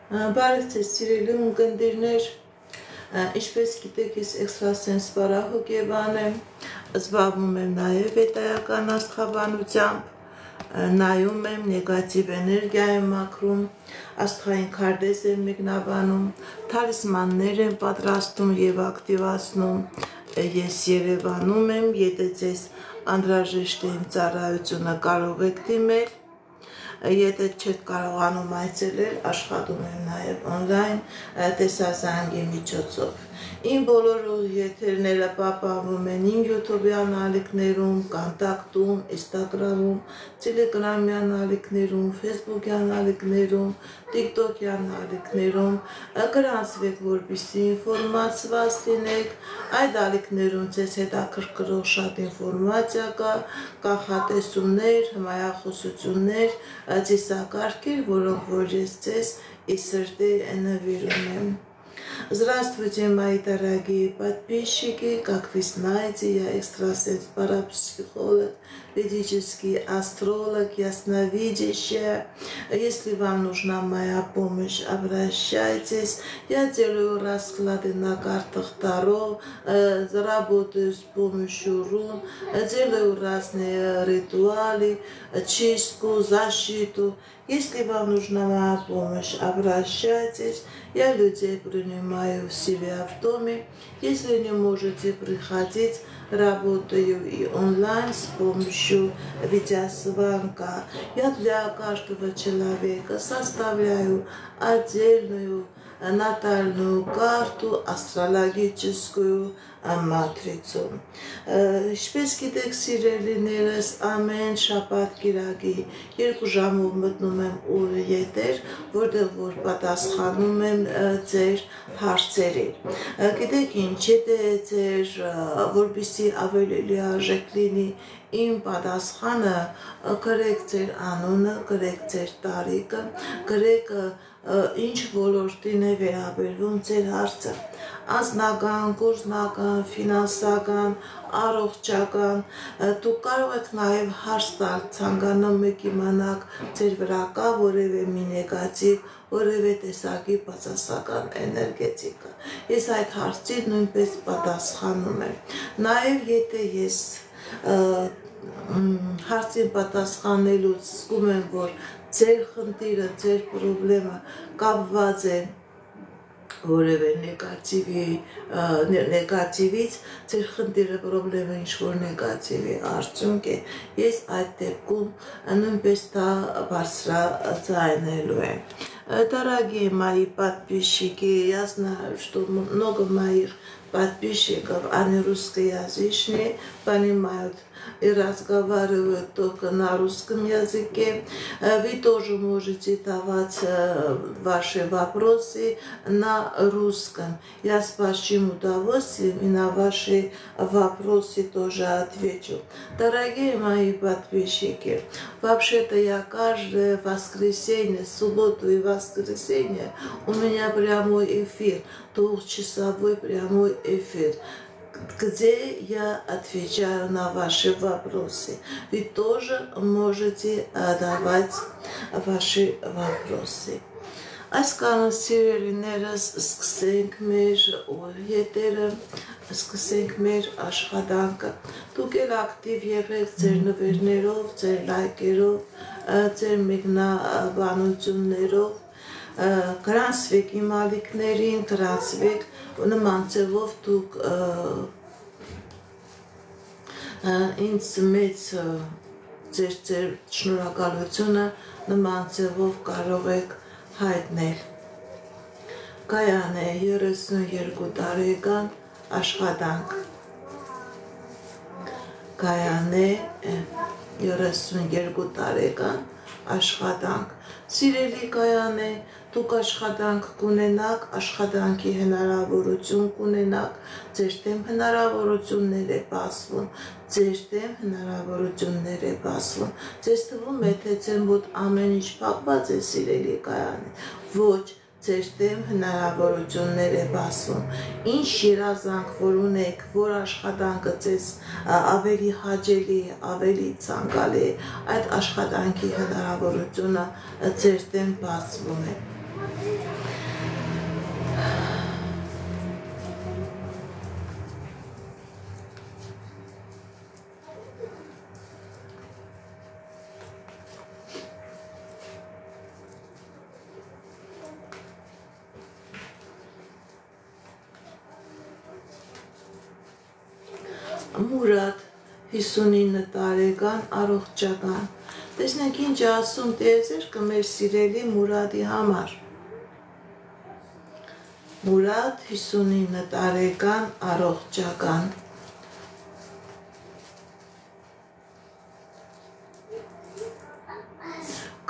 Բարև ձեզ սիրելի ունկնդիրներ, ինչպես գիտեք, ես էքստրասենս բարահոգեբան եմ, զբաղվում եմ նաև հետայական աստղաբանությամբ, նայում եմ նեգատիվ էներգիա եմ մաքրում, աստղային քարտեզ եմ մեկնաբանում, թալիսմաններ եմ պատրաստում եւ ակտիվացնում, ես Երևանում եմ, եթե ձեզ անհրաժեշտ է իմ ծառայությունը կարող եք դիմել, եթե չեք կարողանում այցելել, աշխատում եմ նաև on-line տեսազանգի միջոցով։ Իմ բոլոր եթերները պահպանվում են իմ YouTube-յան ալիքներում, Կոնտակտում, Instagram-ում, Telegram-յան ալիքներում, Facebook-յան ալիքներում, TikTok-յան ալիքներում, գրանցվեք, որպեսզի ինֆորմացված լինեք, այդ ալիքներում ձեզ հետաքրքրող շատ ինֆորմացիա կա, կանխատեսումներ, հմայախոսություններ, ծիսակարգեր, որոնք որ ես ձեզ из срты наберем. Здравствуйте, мои дорогие подписчики. Как вы знаете, я экстрасенс, парапсихолог, ведический астролог, ясновидящая. Если вам нужна моя помощь, обращайтесь. Я делаю расклады на картах Таро, работаю с помощью рун, делаю разные ритуалы, чистку, защиту. Если вам нужна моя помощь, обращайтесь. Я людей принимаю в себя в доме. Если не можете приходить, работаю и онлайн с помощью видеозвонка. Я для каждого человека составляю отдельную натальную карту, астрологическую matricу. Ինչպես գիտեք, սիրելիներս, ամեն շաբաթ կիրակի 2 ժամով մտնում եմ ուր եթեր, որտեղ որ պատասխանում եմ ձեր հարցերին։ Գիտեք ինչ, եթե ձեր որպեսզի ավելի լիարժեք լինի իմ պատասխանը, գրեք ձեր անունը, գրեք ձեր տարիքը, գրեք ինչ ոլորտին է վերաբերվում ձեր հարցը, անձնական, գործնական, ֆինանսական, առողջական, դուք կարող եք նաև հարց տալ, ցանկանում եք իմանալ ձեր վրա կա որևէ մի նեգատիվ, որևէ տեսակի բացասական էներգետիկա։ Ես այդ հարցին նույնպես պատասխանում եմ։ Նաև եթե ես հարցին պատասխանելուց զգում եմ, որ ձեր խնդիրը, ձեր պրոբլեմը կապված է որևէ նեգատիվից, ձեր խնդիրը, պրոբլեմը ինչ-որ նեգատիվի արդյունք է, ես այդ դեպքում նույնպես դա բարձրաձայնելու եմ։ Дорогие мои подписчики, я знаю, что много моих подписчиков, они русскоязычные, понимают и разговаривают только на русском языке. Вы тоже можете давать ваши вопросы на русском. Я с большим удовольствием и на ваши вопросы тоже отвечу. Дорогие мои подписчики, вообще-то я каждое воскресенье, субботу и воскресенье у меня прямой эфир, 2-часовой прямой эфир, где я отвечаю на ваши вопросы. Вы тоже можете давать ваши вопросы. Այսքանը սիրելիներս, սկսենք մեր եթերը, սկսենք մեր աշխատանքը։ Դուք էլ ակտիվ եղեք ձեր նվերներով, ձեր լայքերով, ձեր մեկնաբանություններով, գրանցվեք իմ ալիքներին, գրանցվեք նման ձևով դուք ինձ մեծ ձեր շնորհակալությունը նման ձևով կարող եք հայտնել։ Կայան է 32 տարեկան աշխատանք։ Կայան է 32 տարեկան աշխատանք։ Սիրելի Կայան է, դուք աշխատանք կունենաք, աշխատանքի հնարավորություն կունենաք, ձեր դեմ հնարավորություններ է բացվում, ձեր դեմ հնարավորություններ է բացվում։ Ձեզ թվում է, թե ձեր մոտ ամեն ինչ փակված է, սիրելի Կայան է։ Ոչ, ձեր դեմ հնարավորություններ է բացվում, ինչ երազանք որ ունեք, որ աշխատանքը ձեզ ավելի հաճելի, ավելի ցանկալի է, այդ աշխատանքի հնարավորությունը ձեր դեմ բացվում է։ Մուրադ 59 տարեկան առողջական։ Տեսնենք ինչ ասում տիեզերքը մեր սիրելի Մուրադի համար։ Մուրադ 59 տարեկան առողջական։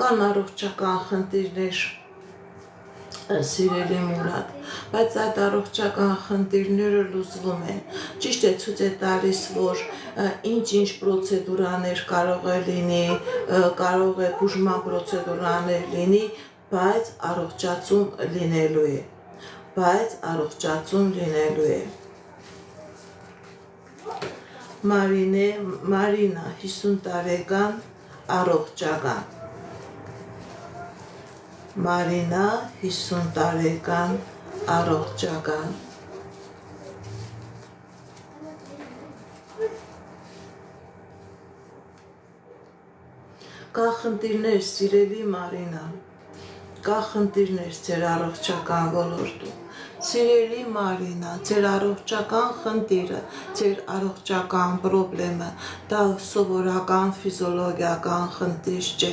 Կան առողջական խնդիրներ սիրելի Մուրադ, բայց այդ առողջական խնդիրները լուծվում են։ Ճիշտ է, ցույց է տալիս, որ ինչ-ինչ պրոցեդուրաներ կարող է լինի, կարող է բուժման պրոցեդուրաներ լինի, բայց առողջացում լինելու է։ Մարինա 50 տարեկան առողջական։ Մարինա 50 տարեկան առողջական։ Կա խնդիրներ սիրելի Մարինա, կա խնդիրներ ձեր առողջական ոլորտում։ Սիրելի Մարինա, ձեր առողջական խնդիրը, ձեր առողջական պրոբլեմը, դա սովորական ֆիզիոլոգիական խնդիր չէ։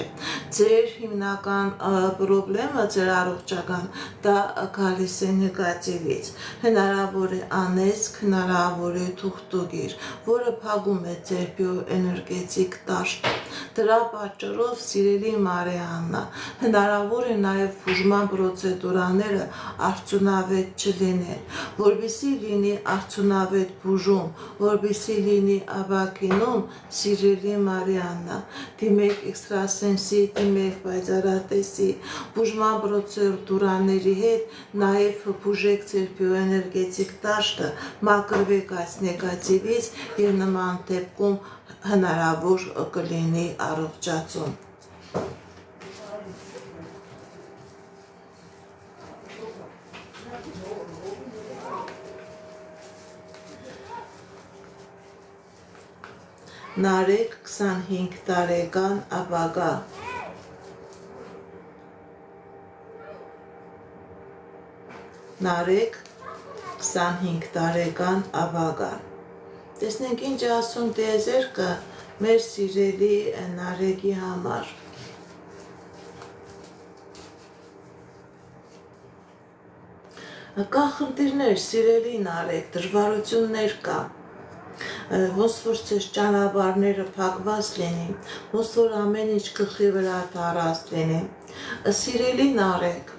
Ձեր հիմնական պրոբլեմը, ձեր առողջական, դա գալիս է նեգատիվից։ Հնարավոր է անեծք, հնարավոր է թուղթուգիր, որը փակում է ձեր բիոէներգետիկ տաշտը։ Դրա պատճառով, սիրելի Մարիաննա, հնարավոր է նաև բուժման պրոցեդուրաները արդյունավետ չլինեն, որպեսզի լինի արդյունավետ բուժում, որպեսզի լինի ապակինում, սիրելի Մարիաննա, դիմեք էքստրասենսի, դիմեք պայծառատեսի, բուժման պրոցեդուրաների հետ նաև բուժեք ձեր բիոէներգետիկ տաշտը, մաքրվեք այս նեգատիվից եւ նման դեպքում հնարավոր կլինի առողջացում։ Նարեկ 25 տարեկան ապագա։ Նարեկ 25 տարեկան ապագա։ Տեսնենք ինչ ասում տիեզերքը մեր սիրելի Նարեկի համար։ Կա խնդիրներ, սիրելի Նարեկ, դժվարություններ կա։ Ոնց որ ձեր ճանապարհները փակված լինի, ոնց որ ամեն ինչ գլխի վրա տարած լինի։ Սիրելի Նարեկ,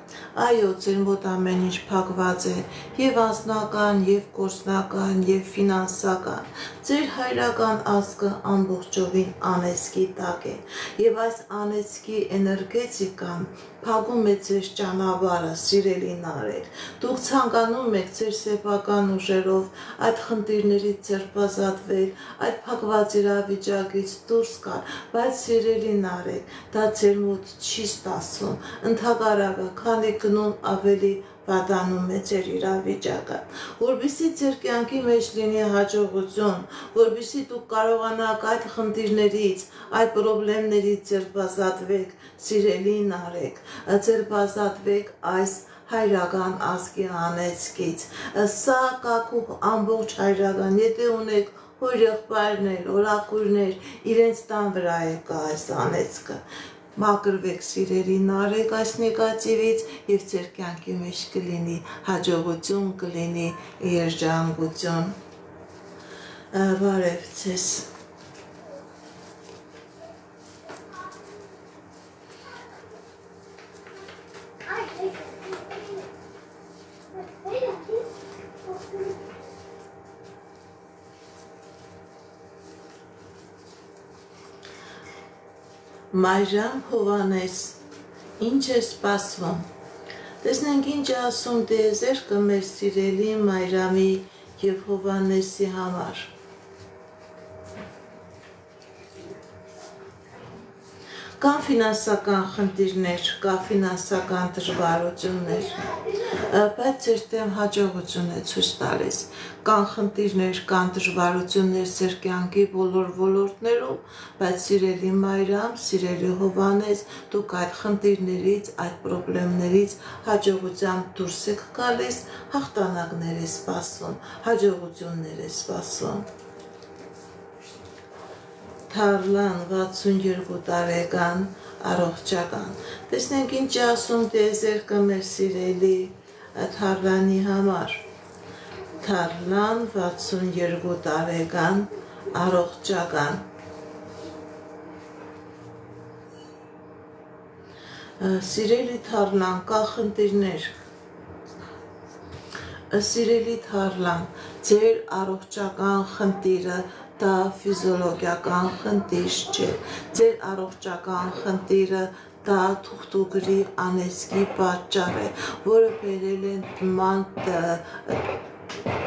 այո, ձեր մոտ ամեն ինչ փակված է, եւ անձնական, եւ գործնական, եւ ֆինանսական։ Ձեր հայրական ազգը ամբողջովին անեծքի տակ է, եւ այս անեծքի էներգետիկան փակում է ձեր ճանապարհը, սիրելի Նարեկ։ Դուք ցանկանում եք ձեր սեփական ուժերով այդ խնդիրներից ձերբազատվել, այդ փակված իրավիճակից դուրս գալ, բայց սիրելի Նարեկ, դա ձեր մոտ չի ստացվում։ Ընդհակառակը, քանի գնում ավելի վատանում է ձեր իրավիճակը, որպեսզի ձեր կյանքի մեջ լինի հաջողություն, որպեսզի դուք կարողանաք այդ խնդիրներից, այդ պրոբլեմներից ձերբազատվեք, սիրելի Նարեկ, ձերբազատվեք այս հայրական ազգի անեծքից։ Սա կակու ամբողջ հայրական, եթե ունեք հորեղբայրներ, օրաքույրներ, իրենց տան վրա է կա այս անեծքը։ Մաքրվեք սիրելի Նարեկ այս նեգատիվից եւ ձեր կյանքի մեջ կլինի հաջողություն, կլինի երջանկություն։ Բարև ձեզ։ Մայրամ Հովանես, ինչ է սպասվում։ Տեսնենք ինչ է ասում տիեզերքը մեր սիրելի Մայրամի և Հովհաննեսի համար։ Կան ֆինանսական խնդիրներ, կա ֆինանսական դժվարություններ, բայց ձեր դեմ հաջողություն է ցույց տալիս։ Կան խնդիրներ, կան դժվարություններ ձեր կյանքի բոլոր ոլորտներում, բայց սիրելի Մայրամ, սիրելի Հովհաննես, դուք այդ խնդիրներից, այդ խնդիրներից հաջողությամբ դուրս եք գալիս, հաղթանակներ է սպասում, հաջողություններ է սպասում։ Թարլան 62 տարեկան առողջական։ Տեսնենք ինչ է ասում տիեզերքը մեր սիրելի Թարլանի համար։ Թարլան 62 տարեկան առողջական։ Սիրելի Թարլան, կա խնդիրներ։ Սիրելի Թարլան, ձեր առողջական խնդիրը դա ֆիզիոլոգիական խնդիր չէ, ձեր առողջական խնդիրը դա թուղթուկրի անեծքի պատճառ է, որը բերել է նման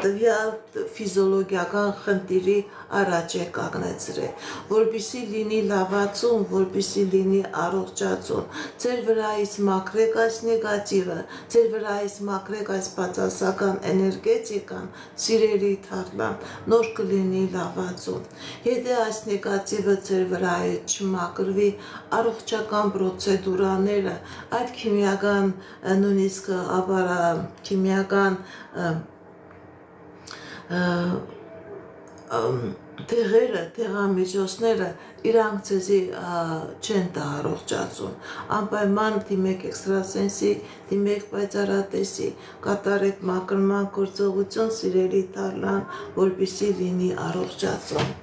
տվյալ ֆիզիոլոգիական խնդիրի առաջ է կանգնեցրել, որպեսզի լինի լավացում, որպեսզի լինի առողջացում, ձեր վրայից մաքրեք այս նեգատիվը, ձեր վրայից մաքրեք այս բացասական էներգետիկան, սիրելի Թարլան, նոր կլինի լավացում։ Եթե այս նեգատիվը ձեր վրայից չմաքրվի, առողջական պրոցեդուրաները, այդ քիմիական նույնիսկ քիմիական տեղերը, տեղամիջոցները իրանք ձեզի չեն տա առողջացում, անպայման դիմեք էքստրասենսի, դիմեք պայծառատեսի, կատարեք մաքրման գործողություն, սիրելի Թարլան, որպեսզի լինի առողջացում։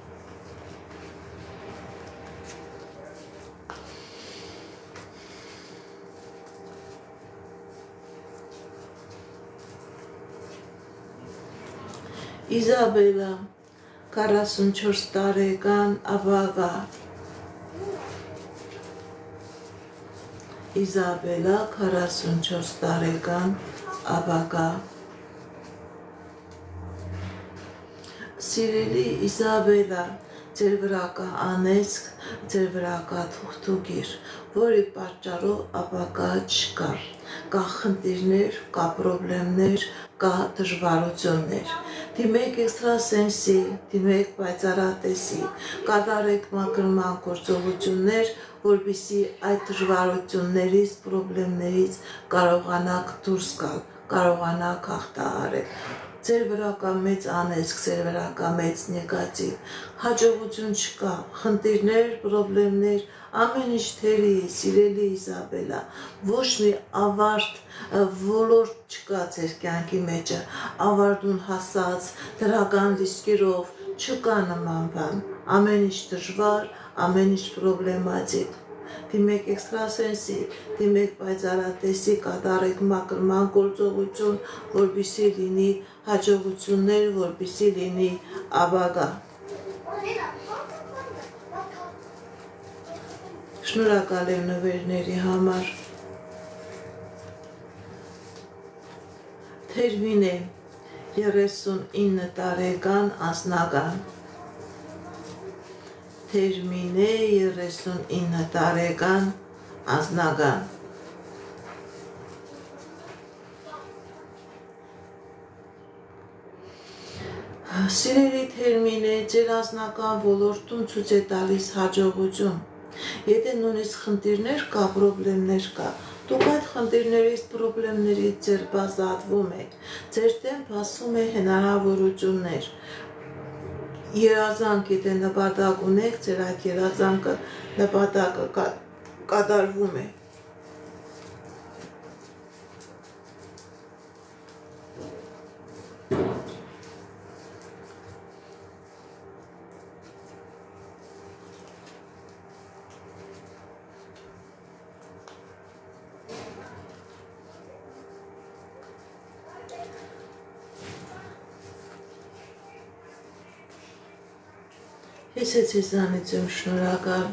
Իզաբելա 44 տարեկան ապագա։ Իզաբելա 44 տարեկան ապագա։ Սիրելի Իզաբելա, ձեր վրա կա անեծք, ձեր վրա կա թուղթուկիր, որի պատճառով ապագա չկա։ Կա խնդիրներ, կա պրոբլեմներ, կա դժվարություններ։ Դիմեք էքստրասենսի, դիմեք պայծառատեսի, կատարեք մաքրման գործողություններ, որպեսզի այդ դժվարություններից, պրոբլեմներից կարողանաք դուրս գալ, կարողանաք հաղթահարել։ Ձեր վրա կա մեծ անեծք, ձեր վրա կա մեծ նեգատիվ, հաջողություն չկա, խնդիրներ, պրոբլեմներ, ամեն ինչ թերի է, սիրելի Իզաբելա, ոչ մի ավարտ ոլորտ չկա ձեր կյանքի մեջը, ավարտուն հասած, դրական ռիսկերով, չկա նման բան, ամեն ինչ դժվար, ամեն ինչ պրոբլեմատիկ։ Դիմեք էքստրասենսի, դիմեք պայծառատեսի, կատարեք մաքրման գործողություն, որպեսզի լինի հաջողություններ, որպեսզի լինի ապագա։ Շնորհակալ եմ նվերների համար։ Թերմինե 39 տարեկան անձնական։ Թերմինե 39 տարեկան անձնական։ Սիրելի Թերմինե, ձեր անձնական ոլորտում ցույց է տալիս հաջողություն։ Եթե նույնիսկ խնդիրներ կա, պրոբլեմներ կա, դուք այդ խնդիրներից, պրոբլեմներից ձեր ազատվում եք, ձեր դեմ բացվում է հնարավորություններ։ Երազանք, եթե նպատակ ունեք, ձեր այդ երազանքը նպատակը կատարվում է։ Ես ձեզանից եմ շնորհակալ։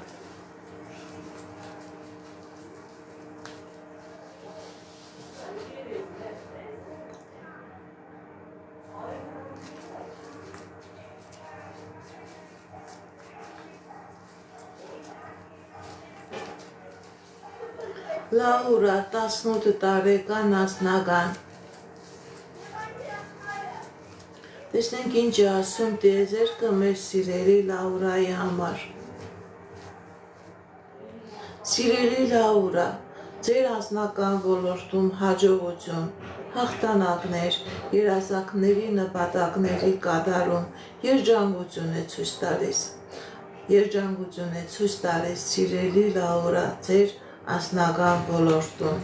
Լաուրա 18 տարեկան անձնական։ Տեսնենք ինչ է ասում տիեզերքը մեր սիրելի Լաուրայի համար։ Սիրելի Լաուրա, ձեր անձնական ոլորտում հաջողություն, հաղթանակներ, երազանքների նպատակների կատարում երջանկություն է ցույց տալիս։ Երջանկություն է ցույց տալիս սիրելի Լաուրա ձեր անձնական ոլորտում։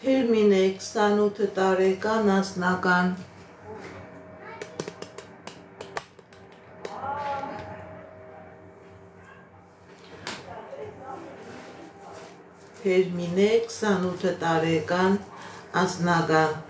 Հերմինե 28 տարեկան անձնական։ Հերմինե 28 տարեկան անձնական։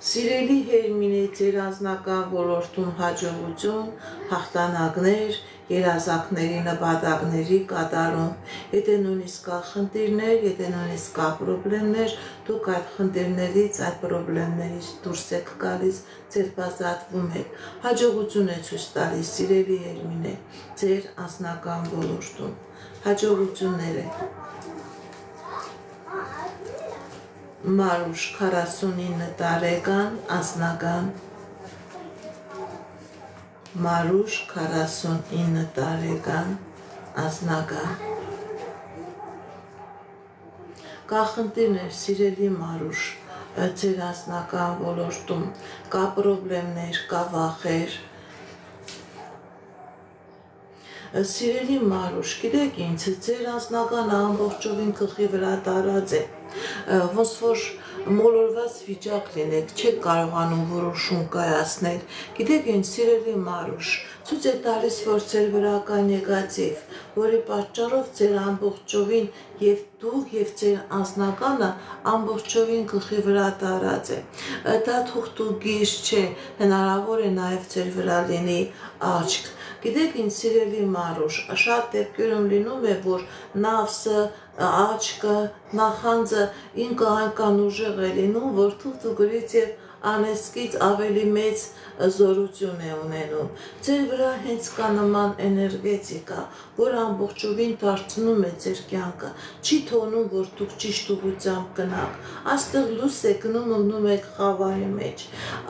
Սիրելի Հերմինե, ձեր անձնական ոլորտում հաջողություն, հաղթանակներ, երազանքների նպատակների կատարում, եթե նույնիսկ կա խնդիրներ, եթե նույնիսկ կա պրոբլեմներ, դուք այդ խնդիրներից, այդ պրոբլեմներից դուրս եք գալիս, ձերբազատվում եք, հաջողություն է ցույց տալիս սիրելի Հերմինե, ձեր անձնական ոլորտում, հաջողություններ է։ Մարուշ 49 տարեկան անձնական։ Մարուշ 49 տարեկան անձնական։ Կա խնդիրներ, սիրելի Մարուշ, ձեր անձնական ոլորտում, կա պրոբլեմներ, կա վախեր։ Սիրելի Մարուշ, գիտեք ինչ, ձեր անձնական ամբողջովին գլխի վրա տարած է, ոնց որ մոլորված վիճակ լինեք, չեք կարողանում որոշում կայացնել։ Գիտեք ինչ, սիրելի Մարուշ, ցույց է տալիս, որ ձեր վրա կա նեգատիվ, որի պատճառով ձեր ամբողջովին եւ դուք եւ ձեր անձնականը ամբողջովին գլխի վրա տարած է։ Դա թուղթուգիր չէ, հնարավոր է նաեւ ձեր վրա լինի աչք։ Գիտեք ինչ, սիրելի Մարուշ, շատ դեպքերում լինում է, որ նավսը, աչքը, նախանձը ինքը այնքան ուժեղ է լինում, որ թուղթուգրից եւ անեսկից ավելի մեծ զորություն է ունենում։ Ձեր վրա հենց կա նման էներգետիկա, որ ամբողջովին դարձնում է ձեր կյանքը, չի թողնում, որ դուք ճիշտ ուղղությամբ գնաք։ Այստեղ լույս է գնում, մնում եք խավարի մեջ։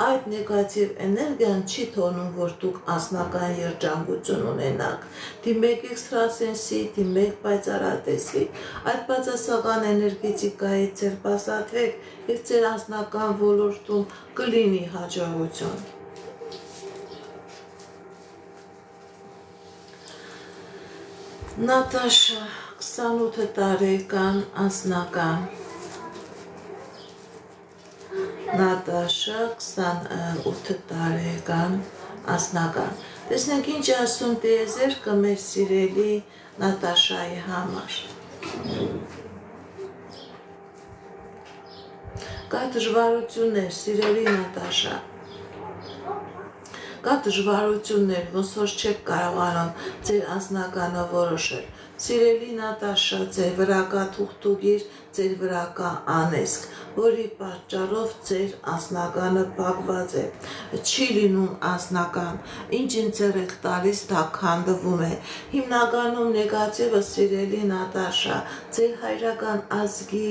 Այդ նեգատիվ էներգիան չի թողնում, որ դուք անձնական երջանկություն ունենաք։ Դիմեք էքստրասենսի, դիմեք պայծառատեսի, այդ բացասական էներգետիկայից ձերբազատվեք եւ ձեր անձնական ոլորտում կլինի հաջողություն։ Նատաշա 28 տարեկան անձնական։ Նատաշա 28 տարեկան անձնական։ Տեսնենք ինչ ասում տիեզերքը մեր սիրելի Նատաշայի համար։ Կա դժվարություններ, սիրելի Նատաշա։ Կա դժվարություններ, ոնց որ չեք կարողանում ձեր անձնականը որոշել։ Սիրելի Նատաշա, ձեր վրա կա թուղթուգիր, ձեր վրա կա անեսք, որի պատճառով ձեր անձնականը փակված է։ Չի լինում անձնական, ինչ ինձեր եք տալիս, դա քանդվում է։ Հիմնականում նեգատիվը, սիրելի Նատաշա, ձեր հայրական ազգի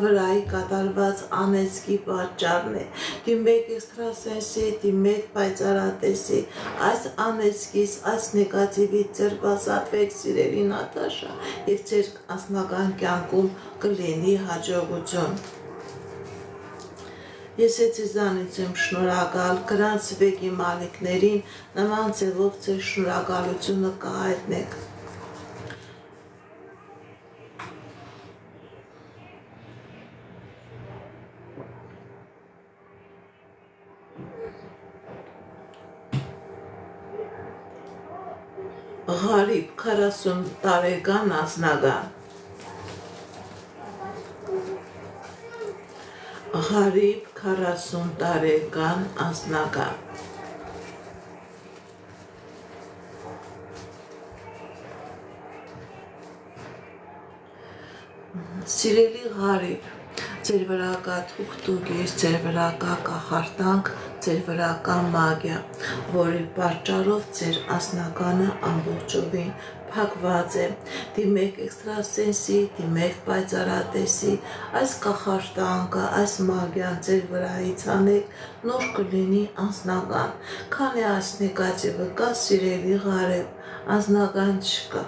վրայի կատարված անեսքի պատճառն է։ Դիմեք էքստրասենսի, դիմեք պայծառատեսի, այս անեսքից, այս նեգատիվից ձերբազատվեք, սիրելի Նատաշա, եւ ձեր անձնական կյանքում կլինի հաջողություն։ Ես ձեզանից եմ շնորհակալ, գրանցվեք իմ ալիքներին, նման ձևով ձեր շնորհակալությունը կհայտնեք։ Ղարիբ 40 տարեկան անձնական։ Ղարիբ 40 տարեկան անձնական։ Սիրելի Ղարիբ, ձեր վրա կա թուղթուկիր, ձեր վրա կա կախարդանք, ձեր վրա կա մագիա, որի պատճառով ձեր անձնականը ամբողջովին փակված է, դիմեք էքստրասենսի, դիմեք պայծառատեսի, այս կախարդանքը, այս մագիան ձեր վրայից անեք, նոր կլինի անձնական, քանի այս նեգատիվը կա, սիրելի Ղարիբ, անձնական չկա։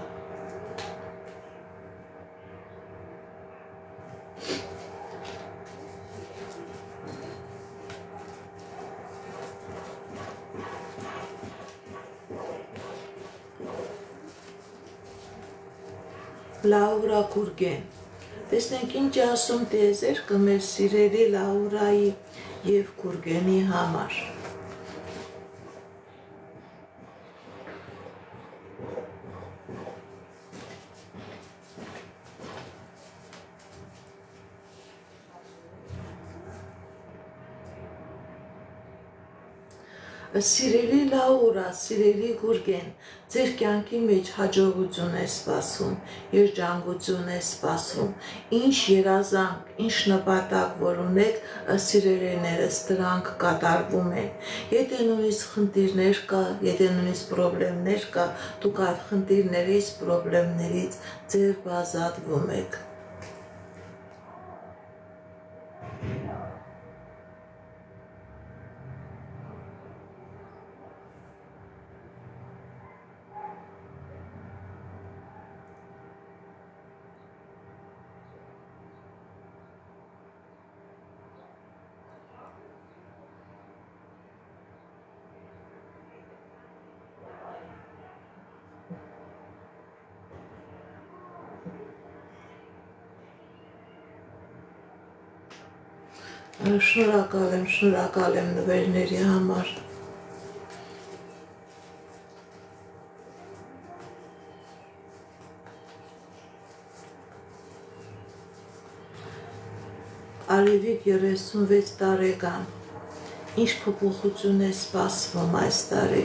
Լաուրա Գուրգեն, տեսնենք ինչ ասում տիեզերքը մեր սիրելի Լաուրայի և Գուրգենի համար։ Սիրելի Լաուրա, սիրելի Գուրգեն, ձեր կյանքի մեջ հաջողություն է սպասում, երջանկություն է սպասում, ինչ երազանք, ինչ նպատակ, որ ունեք, սիրելիներս, դրանք կատարվում են։ Եթե նույնիսկ խնդիրներ կա, եթե նույնիսկ պրոբլեմներ կա, դուք այդ խնդիրներից, պրոբլեմներից ձեր ազատվում եք։ Շնորհակալ եմ նվերների համար։ Արևիկ 36 տարեկան, ինչ փոփոխություն է սպասվում այս տարի։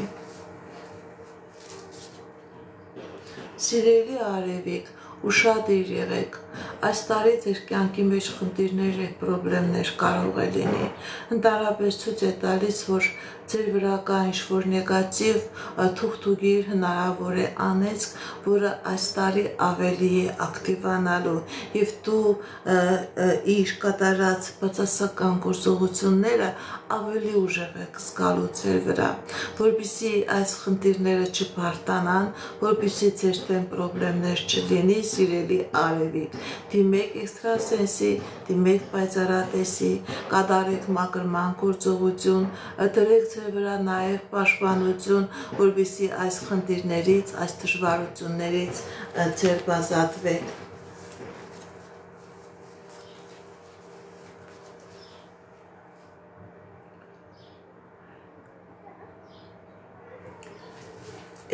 Սիրելի Արևիկ, ուշադիր եղեք, այս տարի ձեր կյանքի մեջ խնդիրներ և պրոբլեմներ կարող է լինի, ընդհանրապես ցույց է տալիս, որ ձեր վրա կա ինչ-որ նեգատիվ թուղթուկիր հնարավոր է անեծք, որը այս տարի ավելի է ակտիվանալու և դու իր կատարած բացասական գործողությունները ավելի ուժեղ եք զգալու ձեր վրա, որպեսզի այս խնդիրները չբարձրանան, որպեսզի ձեր դեմ պրոբլեմներ չլինի, սիրելի Արևիկ, դիմեք էքստրասենսի, դիմեք պայծառատեսի, կատարեք մաքրման գործողություն, դրեք ձեր վրա նաև պաշտպանություն, որպեսզի այս խնդիրներից, այս դժվարություններից ձեր ազատվեք։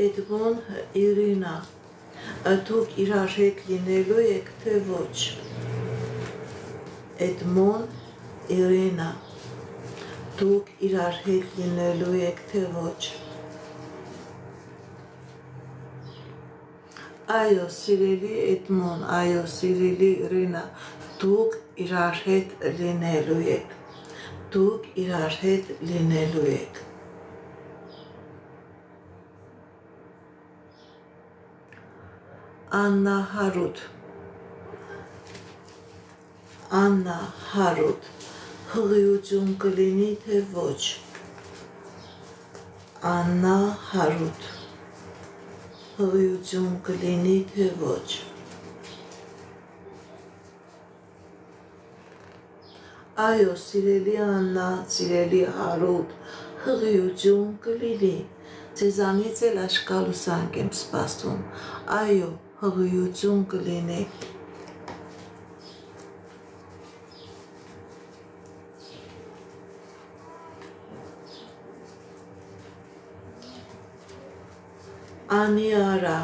Էդմոն Իրինա, դուք իրար հետ լինելու եք, թե ոչ։ Էդմոն Իրինա, դուք իրար հետ լինելու եք, թե ոչ։ Այո, սիրելի Էդմոն, այո, սիրելի Իրինա, դուք իրար հետ լինելու եք։ Դուք իրար հետ լինելու եք։ Աննա Հարութ, հղիություն կլինի, թե ոչ։ Աննա Հարութ, հղիություն կլինի, թե ոչ։ Այո, սիրելի Աննա, սիրելի Հարութ, հղիություն կլինի։ Ձեզանից էլ աշկալուսանք եմ սպասում։ Այո, հղիություն կլինի։ Անի Արա,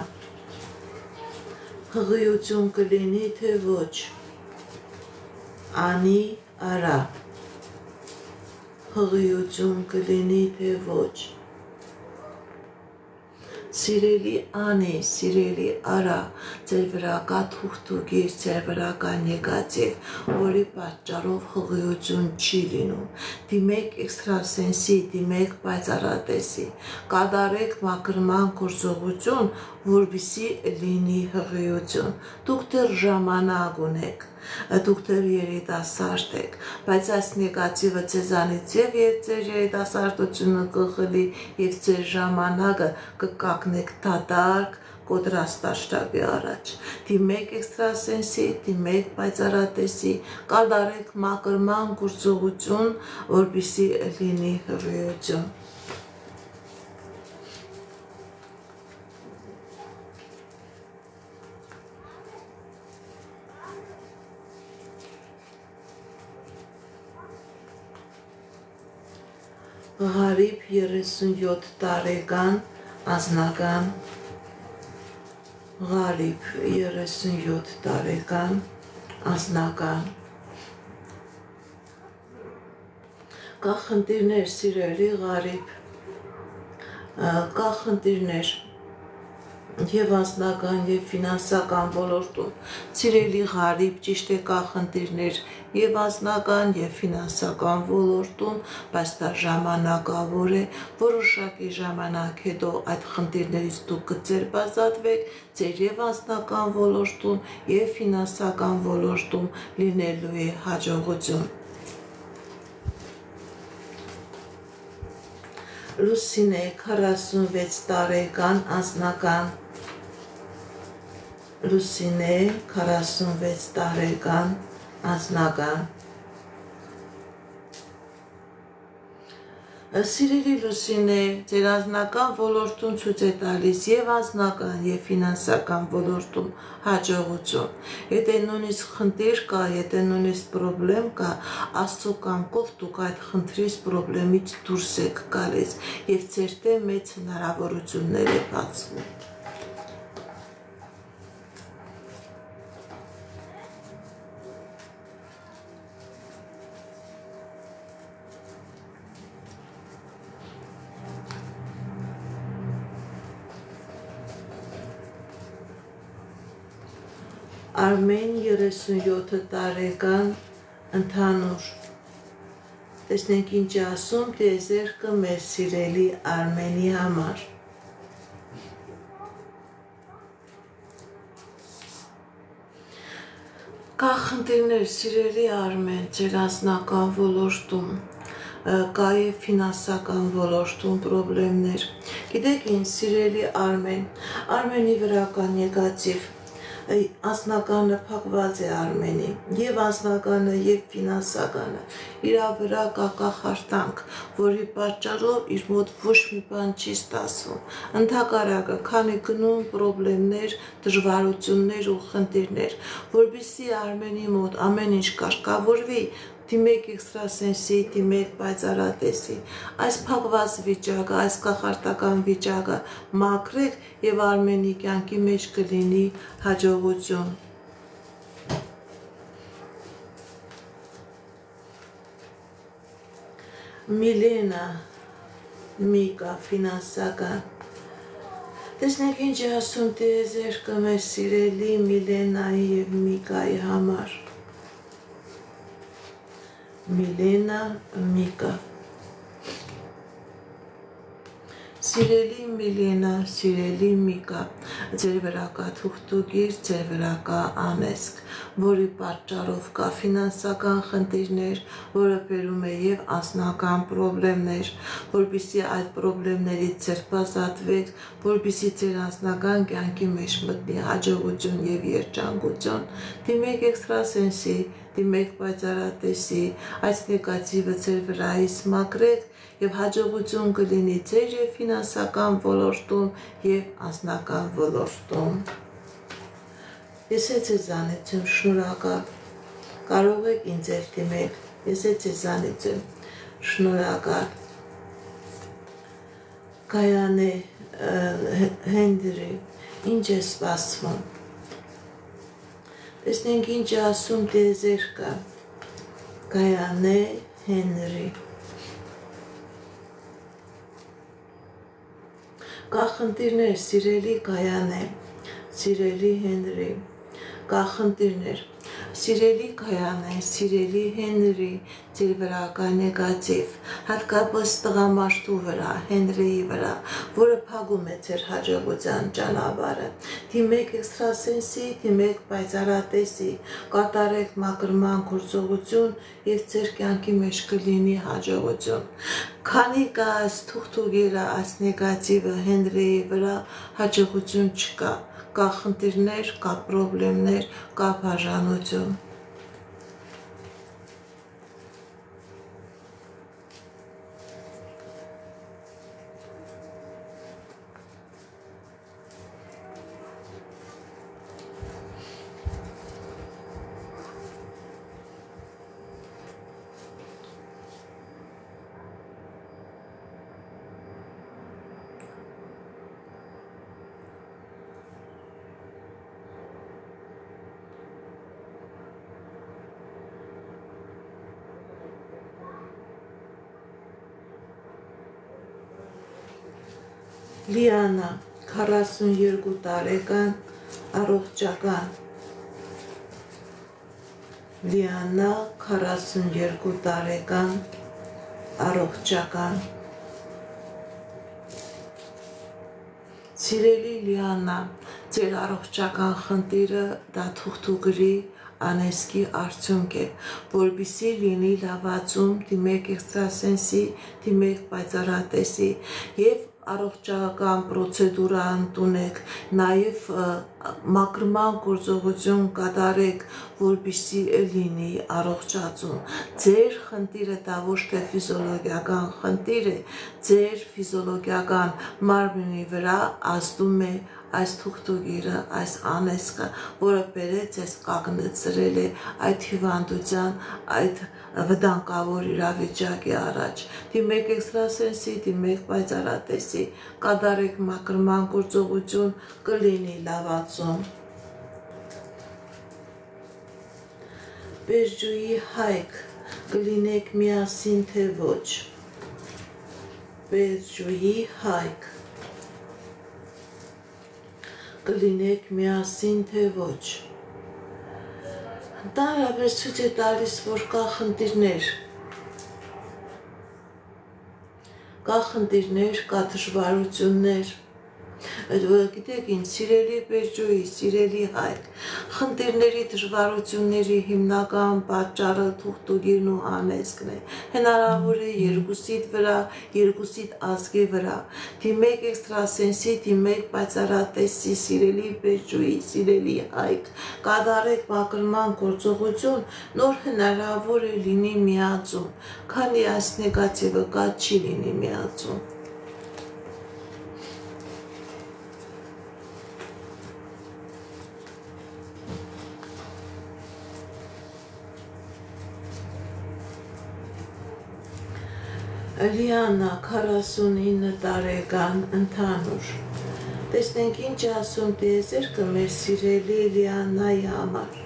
հղիություն կլինի, թե ոչ։ Անի Արա, փղիություն կլինի թե ոչ։ Սիրելի Անի, սիրելի Արա, ձեր վրա կա թուղթուգիր, ձեր վրա կա նեգատիվ, որի պատճառով հղիություն չի լինում։ Դիմեք էքստրասենսի, դիմեք պայծառատեսի, կատարեք մաքրման գործողություն, որպեսզի լինի հղիություն։ Դուք դեռ ժամանակ ունեք, դուք դեռ երիտասարդ եք, բայց այս նեգատիվը ձեզանից եւ ձեր երիտասարդությունը կխլի եւ ձեր ժամանակը կկանգնեք դատարկ կոտրաստաշտակի առաջ։ Դիմեք էքստրասենսի, դիմեք պայծառատեսի, կատարեք մաքրման գործողություն, որպեսզի լինի հղիություն։ Ղարիբ 37 տարեկան անձնական Ղարիբ 37 տարեկան անձնական Կա խնդիրներ սիրելի Ղարիբ, կա խնդիրներ եւ անձնական եւ ֆինանսական ոլորտում։ Սիրելի Ղարիբ, ճիշտ է, կա խնդիրներ եւ անձնական եւ ֆինանսական ոլորտում, բայց դա ժամանակավոր է, որոշակի ժամանակ հետո այդ խնդիրներից դուք կձերբազատվեք, ձեր եւ անձնական ոլորտում եւ ֆինանսական ոլորտում լինելու է հաջողություն։ Լուսինե 46 տարեկան անձնական Լուսինե 46 տարեկան անձնական Սիրելի Լուսինե, ձեր անձնական ոլորտում ցույց է տալիս եւ անձնական եւ ֆինանսական ոլորտում հաջողություն։ Եթե նույնիսկ խնդիր կա, եթե նույնիսկ պրոբլեմ կա, Աստծո կամքով դուք այդ խնդրից պրոբլեմից դուրս եք գալիս եւ ձեր դեմ մեծ հնարավորություններ է բացվում։ Արմեն 37 տարեկան ընդհանուր Տեսնենք ինչ է ասում տիեզերքը մեր սիրելի Արմենի համար Կա խնդիրներ սիրելի Արմեն ձեր անձնական ոլորտում կա եւ ֆինանսական ոլորտում պրոբլեմներ Գիտեք ինչ սիրելի Արմենի վրա կա նեգատիվ Անձնականը փակված է Արմենի, եւ անձնականը եւ ֆինանսականը իր վրա կա կախարդանք, որի պատճառով իր մոտ ոչ մի բան չի ստացվում։ Ընդհակառակը, քանի գնում պրոբլեմներ, դժվարություններ ու խնդիրներ, որպեսզի Արմենի մոտ ամեն ինչ կարգավորվի, դիմեք էքստրասենսի, դիմեք պայծառատեսի, այս փակված վիճակը, այս կախարդական վիճակը մաքրեք եւ Արմենի կյանքի մեջ կլինի հաջողություն։ Միլենա, Միկա, ֆինանսական Տեսնենք ինչ է ասում տիեզերքը մեր սիրելի Միլենայի եւ Միկայի համար Միլենա, Միկա Սիրելի Միլենա, սիրելի Միկա, ձեր վրա կա թուղթուգիր, ձեր վրա կա անեզք, որի պատճառով կա ֆինանսական խնդիրներ, որը բերում է եւ անձնական պրոբլեմներ, որպեսզի այդ պրոբլեմներից ձերբազատվեք, որպեսզի ձեր անձնական կյանքի մեջ մտնի հաջողություն եւ երջանկություն, դիմեք էքստրասենսի, դիմեք պայծառատեսի, այս նեգատիվը ձեր վրայից մաքրեք եւ հաջողություն կլինի ձեր եւ ֆինանսական ոլորտում եւ անձնական ոլորտում։ Ես ձեզանից եմ շնորհակալ, կարող եք ինձ դիմել, ես ձեզանից եմ շնորհակալ։ Կայանե Հենդրի, ինչ է սպասվում։ Տեսնենք ինչ է ասում տիեզերքը, Կայանե Հենրի, Կա խնդիրներ, սիրելի Գայանե, սիրելի Հենրի, կա խնդիրներ, սիրելի Գայանե, սիրելի Հենրի, ձեր վրա կա նեգատիվ, հատկապես տղամարդու վրա, Հենրիի վրա, որը փակում է ձեր հաջողության ճանապարհը։ Դիմեք էքստրասենսի, դիմեք պայծառատեսի, կատարեք մաքրման գործողություն եւ ձեր կյանքի մեջ կլինի հաջողություն։ Քանի կա այս թուղթուգիրը, այս նեգատիվը Հենրիի վրա, հաջողություն չկա, կա խնդիրներ, կա պրոբլեմներ, կա բաժանություն։ Լիանա, 42 տարեկան, առողջական։ Լիանա, 42 տարեկան, առողջական։ Սիրելի Լիանա, ձեր առողջական խնդիրը դա թուղթուգրի անեսկի արդյունք է, որպեսզի լինի լավացում, դիմեք էքստրասենսի, դիմեք պայծառատեսի եւ առողջական պրոցեդուրա ընդունեք, նաև մաքրման գործողություն կատարեք, որպեսզի լինի առողջացում։ Ձեր խնդիրը դա ոչ թե ֆիզիոլոգիական խնդիր է, ձեր ֆիզիոլոգիական մարմնի վրա ազդում է այս թուղթուգիրը, այս անեսկը, որը բերեց ես կանգնեցրել է այդ հիվանդության, այդ վտանգավոր իրավիճակի առաջ։ Դիմեք էքստրասենսի, դիմեք պայծառատեսի, կատարեք մաքրման գործողություն, կլինի լավացում։ Բերջուի հայք, կլինեք միասին թե ոչ։ Բերջուի հայք, կլինեք միասին թե ոչ։ Ընդհանրապես ցույց է տալիս, որ կա խնդիրներ, կա դժվարություններ, գիտեք ինչ, սիրելի Բերջուի, սիրելի հայք, խնդիրների դժվարությունների հիմնական պատճառը թուղթուգիրն ու անեզկն է, հնարավոր է երկուսիդ վրա, երկուսիդ ազգի վրա, դիմեք էքստրասենսի, դիմեք պայծառատեսի, սիրելի Բերջուի, սիրելի հայք, կատարեք մաքրման գործողություն, նոր հնարավոր է լինի միացում, քանի այս նեգատիվը կա, չի լինի միացում։ Լիանա, 49 տարեկան, ընդհանուր։ Տեսնենք ինչ ասում տիեզերքը մեր սիրելի Լիանայի համար։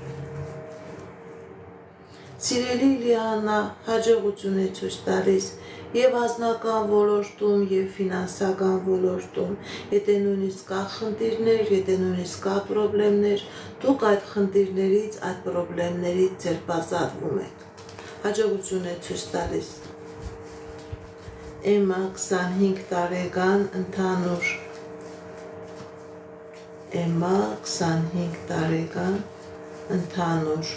Սիրելի Լիանա, հաջողություն է ցույց տալիս եւ անձնական ոլորտում եւ ֆինանսական ոլորտում, եթե նույնիսկ կա խնդիրներ, եթե նույնիսկ կա պրոբլեմներ, դուք այդ խնդիրներից, այդ պրոբլեմներից ձերբազատվում եք։ Հաջողություն է ցույց տալիս։ Էմա, 25 տարեկան, ընդհանուր։ Էմա, 25 տարեկան, ընդհանուր։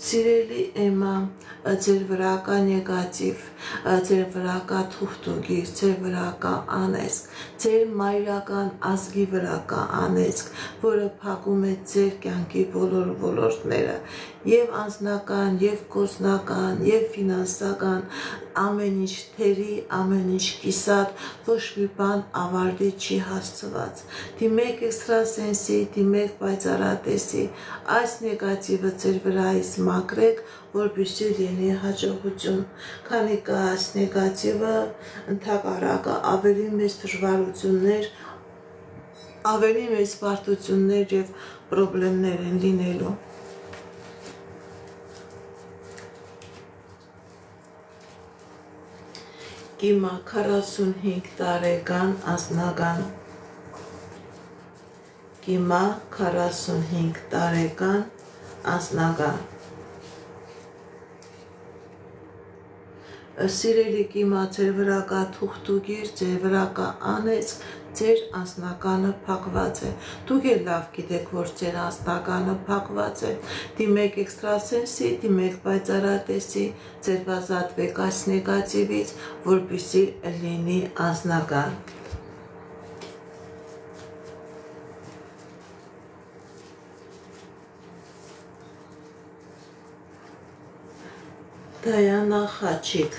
Սիրելի Էմա, ձեր վրա կա նեգատիվ, ձեր վրա կա թուղթուգիր, ձեր վրա կա անեզք, ձեր մայրական ազգի վրա կա անեզք, որը փակում է ձեր կյանքի բոլոր ոլորտները, եւ անձնական, եւ գործնական, եւ ֆինանսական, ամեն ինչ թերի, ամեն ինչ կիսատ, ոչ մի բան ավարտի չի հասցված։ Դիմեք էքստրասենսի, դիմեք պայծառատեսի, այս նեգատիվը ձեր վրայից մաքրեք, որպեսզի լինի հաջողություն, քանի կա այս նեգատիվը, ընդհակառակը ավելի մեծ դժվարություններ, ավելի մեծ բարդություններ եւ պրոբլեմներ են լինելու։ Կիմա 45 տարեկան անձնական Կիմա 45 տարեկան անձնական Սիրելի կիմա ձեր վրա կա թուղթուգիր, ձեր վրա կա անեծք, ձեր անձնականը փակված է։ Դուք էլ լավ գիտեք, որ ձեր անձնականը փակված է։ Դիմեք էքստրասենսի, դիմեք պայծառատեսի, ձեր ազատվեք այս նեգատիվից, որպեսզի լինի անձնական։ Դայանա Խաչիկ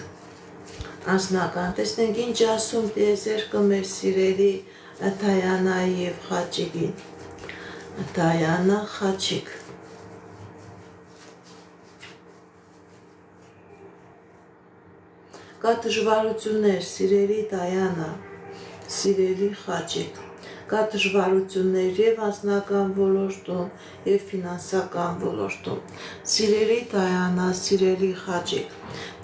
Անձնական տեսնենք ինչ ասում տիեզերքը մեր սիրելի Դայանայի և Խաչիկին Դայանա Խաչիկ Կա դժվարություններ սիրելի Դայանա Սիրելի Խաչիկ Կա դժվարություններ և անձնական ոլորտում, և ֆինանսական ոլորտում։ Սիրելի Դայանա, սիրելի Խաչիկ,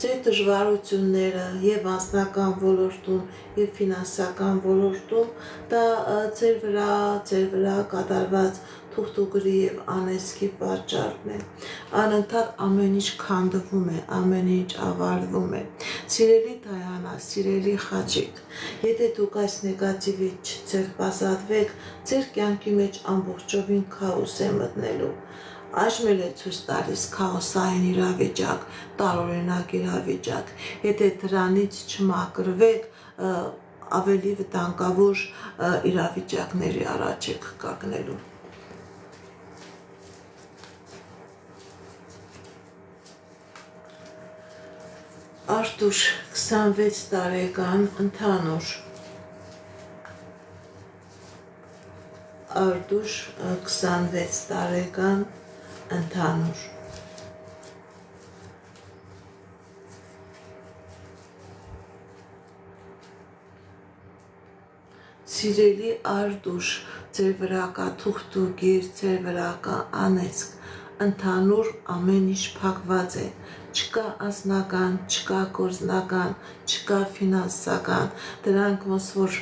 ձեր դժվարությունները և անձնական ոլորտում, և ֆինանսական ոլորտում դա ձեր վրա կատարված թուղթուգրի և անեծքի պատճառն է։ Անընդհատ ամեն ինչ քանդվում է, ամեն ինչ ավարվում է։ Սիրելի Դայանա, սիրելի Խաչիկ, եթե դուք այս նեգատիվից չձերբազատվեք, ձեր կյանքի մեջ ամբողջովին քաոս է մտնելու։ Այժմ էլ է ցույց տալիս քաոսային իրավիճակ, տարօրինակ իրավիճակ։ Եթե դրանից չմաքրվեք, ավելի վտանգավոր իրավիճակների առաջ եք կանգնելու։ Արտուշ 26 տարեկան ընդհանուր Արտուշ 26 տարեկան ընդհանուր Սիրելի Արտուշ, ձեր վրա կա թուղթուգիր, ձեր վրա կա անեծք, ընդհանուր ամեն ինչ փակված է, չկա անձնական, չկա գործնական, չկա ֆինանսական, դրանք ոնց որ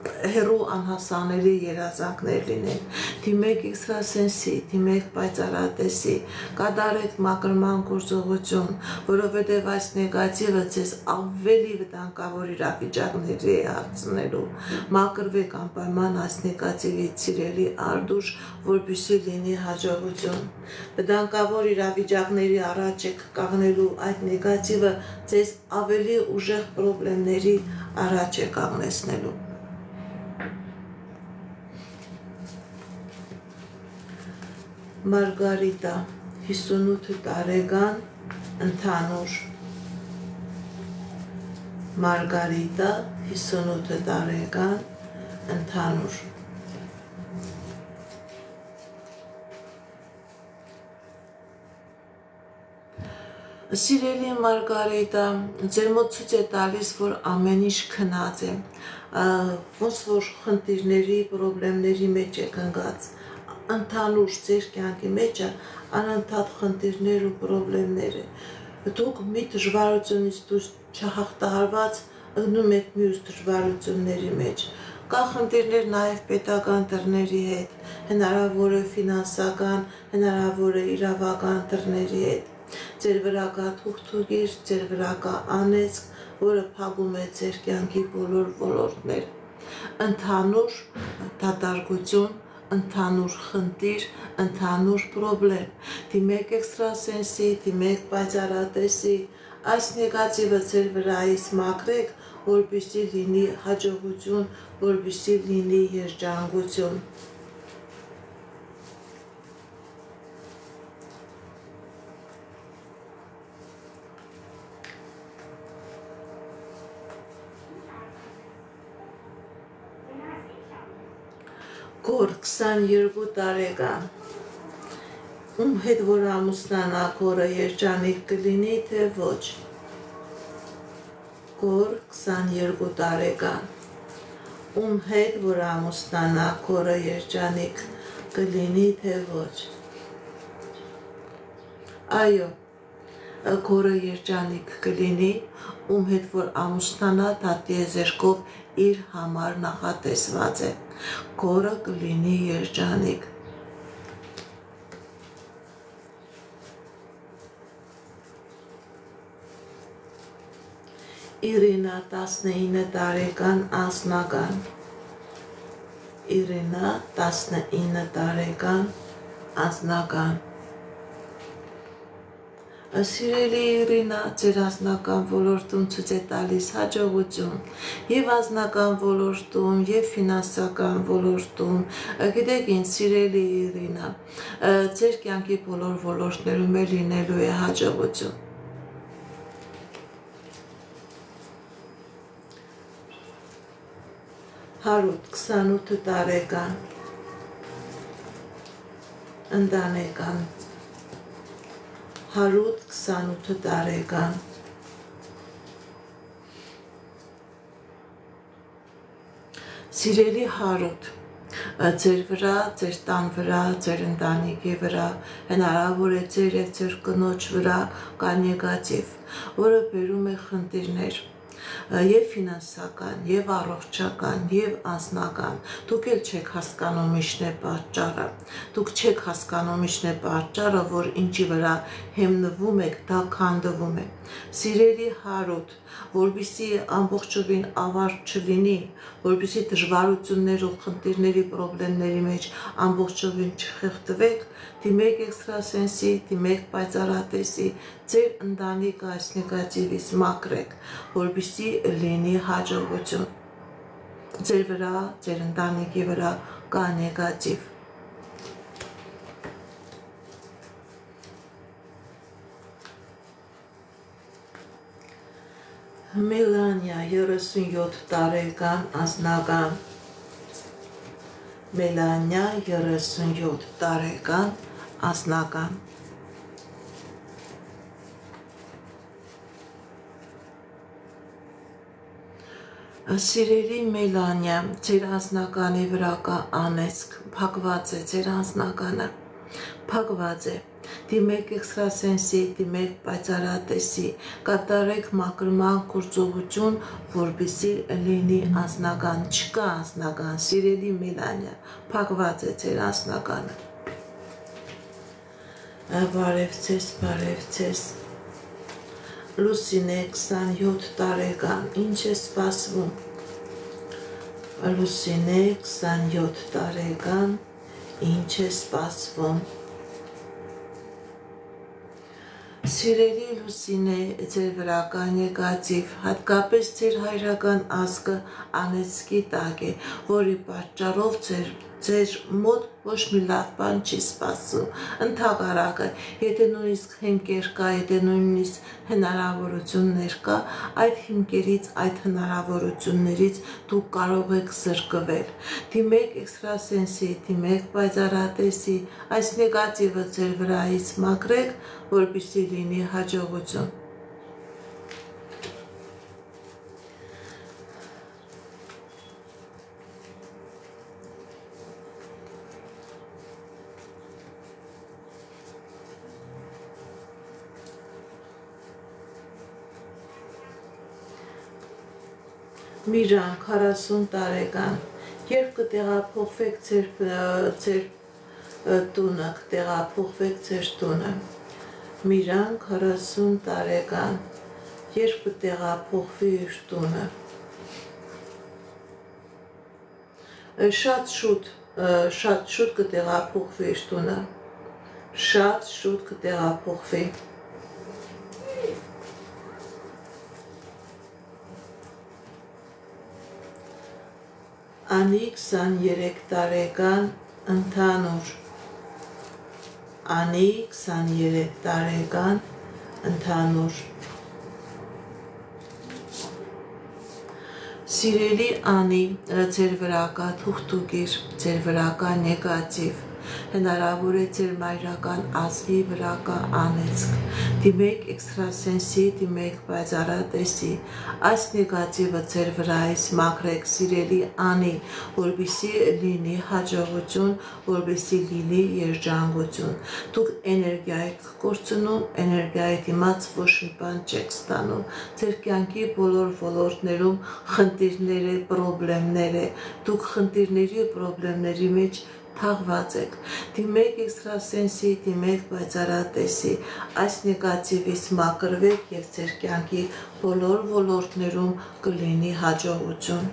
հեռու անհասանելի երազանքներ լինեն։ Դիմեք էքստրասենսի, դիմեք պայծառատեսի, կատարեք մաքրման գործողություն, որովհետև այս նեգատիվը ձեզ ավելի վտանգավոր իրավիճակների է հասցնելու։ Մաքրվեք անպայման այս նեգատիվից, սիրելի Արտուշ, որպեսզի լինի հաջողություն։ Վտանգավոր իրավիճակների առաջ եք կանգնելու, այդ նեգատիվը ձեզ ավելի ուժեղ խնդիրների առաջ է կանգնեցնելու։ Մարգարիտա 58 տարեկան ընդհանուր Մարգարիտա 58 տարեկան ընդհանուր Սիրելի Մարգարիտա, ձեր մոտ ցույց է տալիս, որ ամեն ինչ քնած է, ոնց որ խնդիրների, խնդիրների մեջ եք ընկած, ընդհանուր ձեր կյանքի մեջը անընդհատ խնդիրներ ու խնդիրներ է։ Դուք մի դժվարությունից դուրս չհաղթահարված ընկնում եք մյուս դժվարությունների մեջ։ Կա խնդիրներ նաև պետական դռների հետ, հնարավոր է ֆինանսական, հնարավոր է իրավական դռների հետ։ Ձեր վրա կա թուղթուգիր, ձեր վրա կա անեծք, որը փակում է ձեր կյանքի բոլոր ոլորտները։ Ընդհանուր դատարկություն, ընդհանուր խնդիր, ընդհանուր խնդրեմ։ Դիմեք էքստրասենսի, դիմեք պայծառատեսի, այս նեգատիվը ձեր վրայից մաքրեք, որպեսզի լինի հաջողություն, որպեսզի լինի երջանկություն։ Կոր 22 տարեկան ում հետ որ ամուսնանա կորը երջանիկ կլինի, թե ոչ։ Կոր 22 տարեկան ում հետ որ ամուսնանա կորը երջանիկ կլինի, թե ոչ։ Այո, Քորը երջանիկ կլինի, ում հետ որ ամուսնանա դա տիեզերքով իր համար նախատեսված է։ Քորը կլինի երջանիկ։ Իրինա 19 տարեկան անձնական։ Իրինա 19 տարեկան անձնական։ Սիրելի Իրինա, ձեր անձնական ոլորտում ցույց է տալիս հաջողություն եւ անձնական ոլորտում եւ ֆինանսական ոլորտում։ Գիտեք ինչ, սիրելի Իրինա, ձեր կյանքի բոլոր ոլորտներում է լինելու է հաջողություն։ Հարութ 28 տարեկան ընտանեկան։ Հարութ 28 տարեկան Սիրելի Հարութ, ձեր վրա, ձեր տան վրա, ձեր ընտանիքի վրա, հնարավոր է ձեր եւ ձեր կնոջ վրա կա նեգատիվ, որը բերում է խնդիրներ եւ ֆինանսական, եւ առողջական, եւ անձնական։ Դուք էլ չեք հասկանում ինչն է պատճառը։ Դուք չեք հասկանում ինչն է պատճառը, որ ինչի վրա հիմնվում եք, դա քանդվում է։ Սիրելի Հարութ, որպեսզի ամբողջովին ավարտ չլինի, որպեսզի դժվարություններ ու խնդիրների, պրոբլեմների մեջ ամբողջովին չխեղդվեք, դիմեք էքստրասենսի, դիմեք պայծառատեսի, ձեր ընտանիքը այս նեգատիվից մաքրեք, որպեսզի լինի հաջողություն։ Ձեր վրա, ձեր ընտանիքի վրա կա նեգատիվ։ Մելանիա 37 տարեկան անձնական։ Մելանիա 37 տարեկան անձնական։ Սիրելի Մելանիա, ձեր անձնականի վրա կա անեծք, փակված է ձեր անձնականը, փակված է։ Դիմեք էքստրասենսի, դիմեք պայծառատեսի, կատարեք մաքրման գործողություն, որպեսզի լինի անձնական, չկա անձնական, սիրելի Մելանիա, փակված է ձեր անձնականը։ Բարև ձեզ, բարև ձեզ։ Լուսինե 27 տարեկան, ինչ է սպասվում։ Լուսինե 27 տարեկան, ինչ է սպասվում։ Սիրելի Լուսինե, ձեր վրա կա նեգատիվ, հատկապես ձեր հայրական ազգը անեծքի տակ է, որի պատճառով ձեր մոտ ոչ մի լավ բան չի սպասում, ընդհակառակը, եթե նույնիսկ հիմքեր կա, եթե նույնիսկ հնարավորություններ կա, այդ հիմքերից, այդ հնարավորություններից դուք կարող եք զրկվել։ Դիմեք էքստրասենսի, դիմեք պայծառատեսի, այս նեգատիվը ձեր վրայից մաքրեք, որպեսզի լինի հաջողություն։ Միրան 40 տարեկան, երբ կտեղափոխվեք ձեր տունը, կտեղափոխվեք ձեր տունը։ Միրան 40 տարեկան, երբ կտեղափոխվի իր տունը։ Շատ շուտ կտեղափոխվի իր տունը։ Շատ շուտ կտեղափոխվի։ Անի 23 տարեկան ընդհանուր։ Անի 23 տարեկան ընդհանուր։ Սիրելի Անի, ձեր վրա կա թուղթուկիր, ձեր վրա կա նեգատիվ, հնարավոր է ձեր մայրական ազգի վրա կա անեծք, դիմեք էքստրասենսի, դիմեք պայծառատեսի, այս նեգատիվը ձեր վրայից մաքրեք, սիրելի անի, որպեսզի լինի հաջողություն, որպեսզի լինի երջանկություն, դուք էներգիա եք կորցնում, էներգիայի դիմաց ոչ մի բան չեք ստանում, ձեր կյանքի բոլոր ոլորտներում խնդիրներ է, պրոբլեմներ է, դուք խնդիրների ու պրոբլեմների մեջ թաղված եք, դիմեք էքստրասենսի, դիմեք պայծառատեսի, այս նեգատիվից մաքրվեք և ձեր կյանքի բոլոր ոլորտներում կլինի հաջողություն։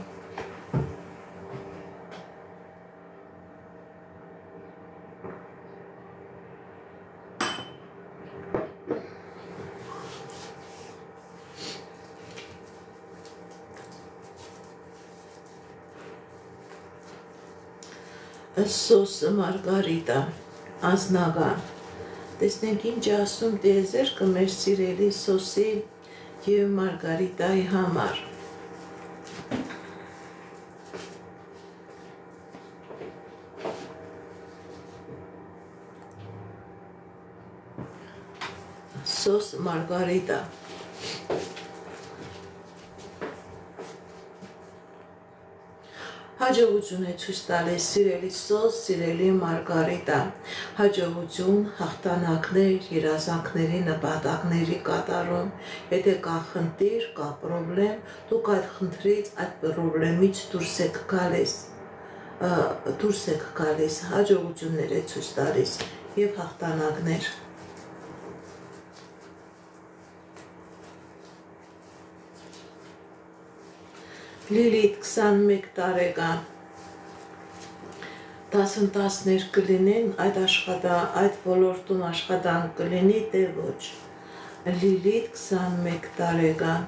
Սոս մարգարիտա, անձնական, տեսնենք ինչ ասում տիեզերքը մեր սիրելի սոսի և մարգարիտայի համար։ Սոս մարգարիտա հաջողություն է ցույց տալիս սիրելի սոս, սիրելի մարգարիտա, հաջողություն, հաղթանակներ, երազանքների, նպատակների կատարում, եթե կա խնդիր, կա պրոբլեմ, դուք այդ խնդրից, այդ պրոբլեմից դուրս եք գալիս, հաջողություններ է ցույց տալիս և հաղթանակներ։ Լիլիթ 21 տարեկան, դասընթացներ կլինեն, այդ ոլորտում աշխատանք կլինի, թե ոչ։ Լիլիթ 21 տարեկան,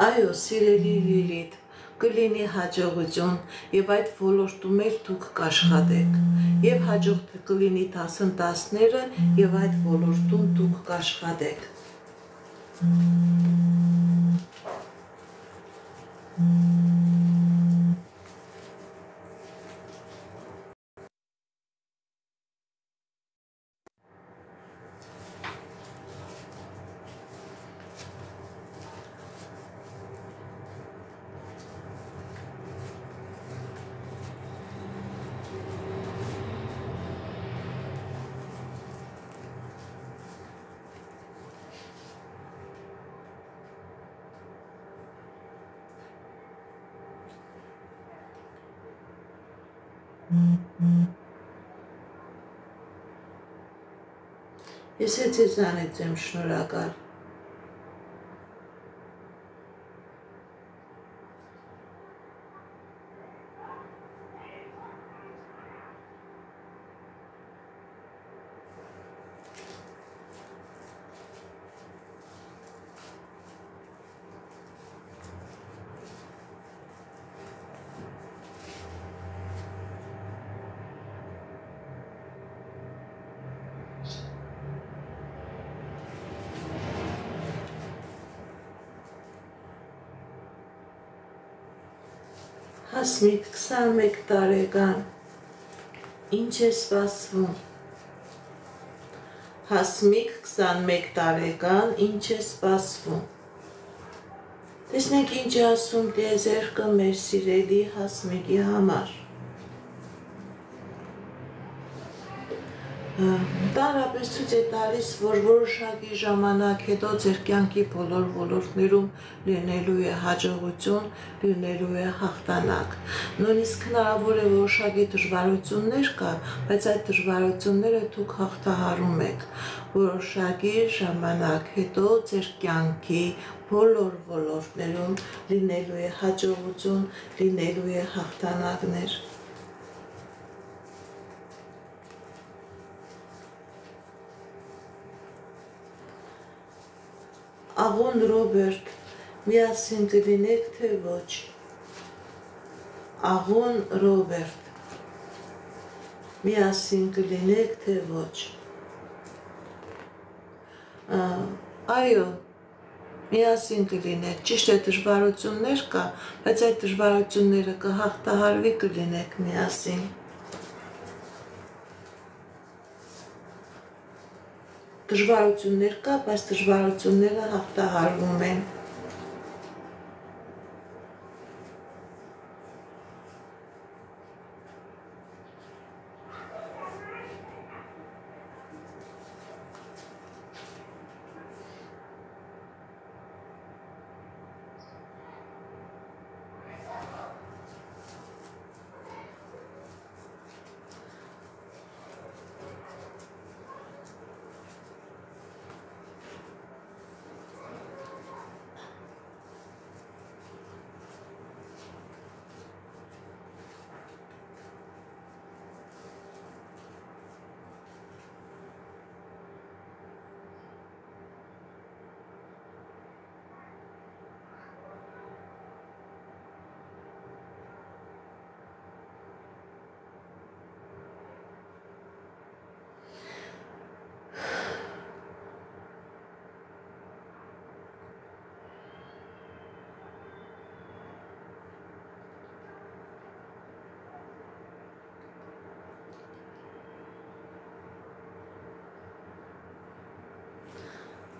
այո, սիրելի Լիլիթ, կլինի հաջողություն և այդ ոլորտում էլ դուք կաշխատեք և հաջող կլինի դասընթացները և այդ ոլորտում դուք կաշխատեք։ Ես ձեզանից եմ շնորհակալ։ Հասմիկ 21 տարեկան, ինչ է սպասվում։ Հասմիկ 21 տարեկան, ինչ է սպասվում։ Տեսնենք ինչ է ասում տիեզերքը մեր սիրելի Հասմիկի համար։ Տարապես ցույց է տալիս, որ որոշակի ժամանակ հետո ձեր կյանքի բոլոր ոլորտներում լինելու է հաջողություն, լինելու է հաղթանակ։ Նույնիսկ հնարավոր է որոշակի դժվարություններ կա, բայց այդ դժվարությունները դուք հաղթահարում եք։ Որոշակի ժամանակ հետո ձեր կյանքի բոլոր ոլորտներում լինելու է հաջողություն, լինելու է հաղթանակներ։ Աղոն Ռոբերտ, միասին կլինեք, թե ոչ։ Աղոն Ռոբերտ, միասին կլինեք, թե ոչ։ Այո, միասին կլինեք, ճիշտ է դժվարություններ կա, բայց այդ դժվարությունները կհաղթահարվի կլինեք միասին։ Դժվարություններ կա, բայց դժվարությունները հաղթահարվում են։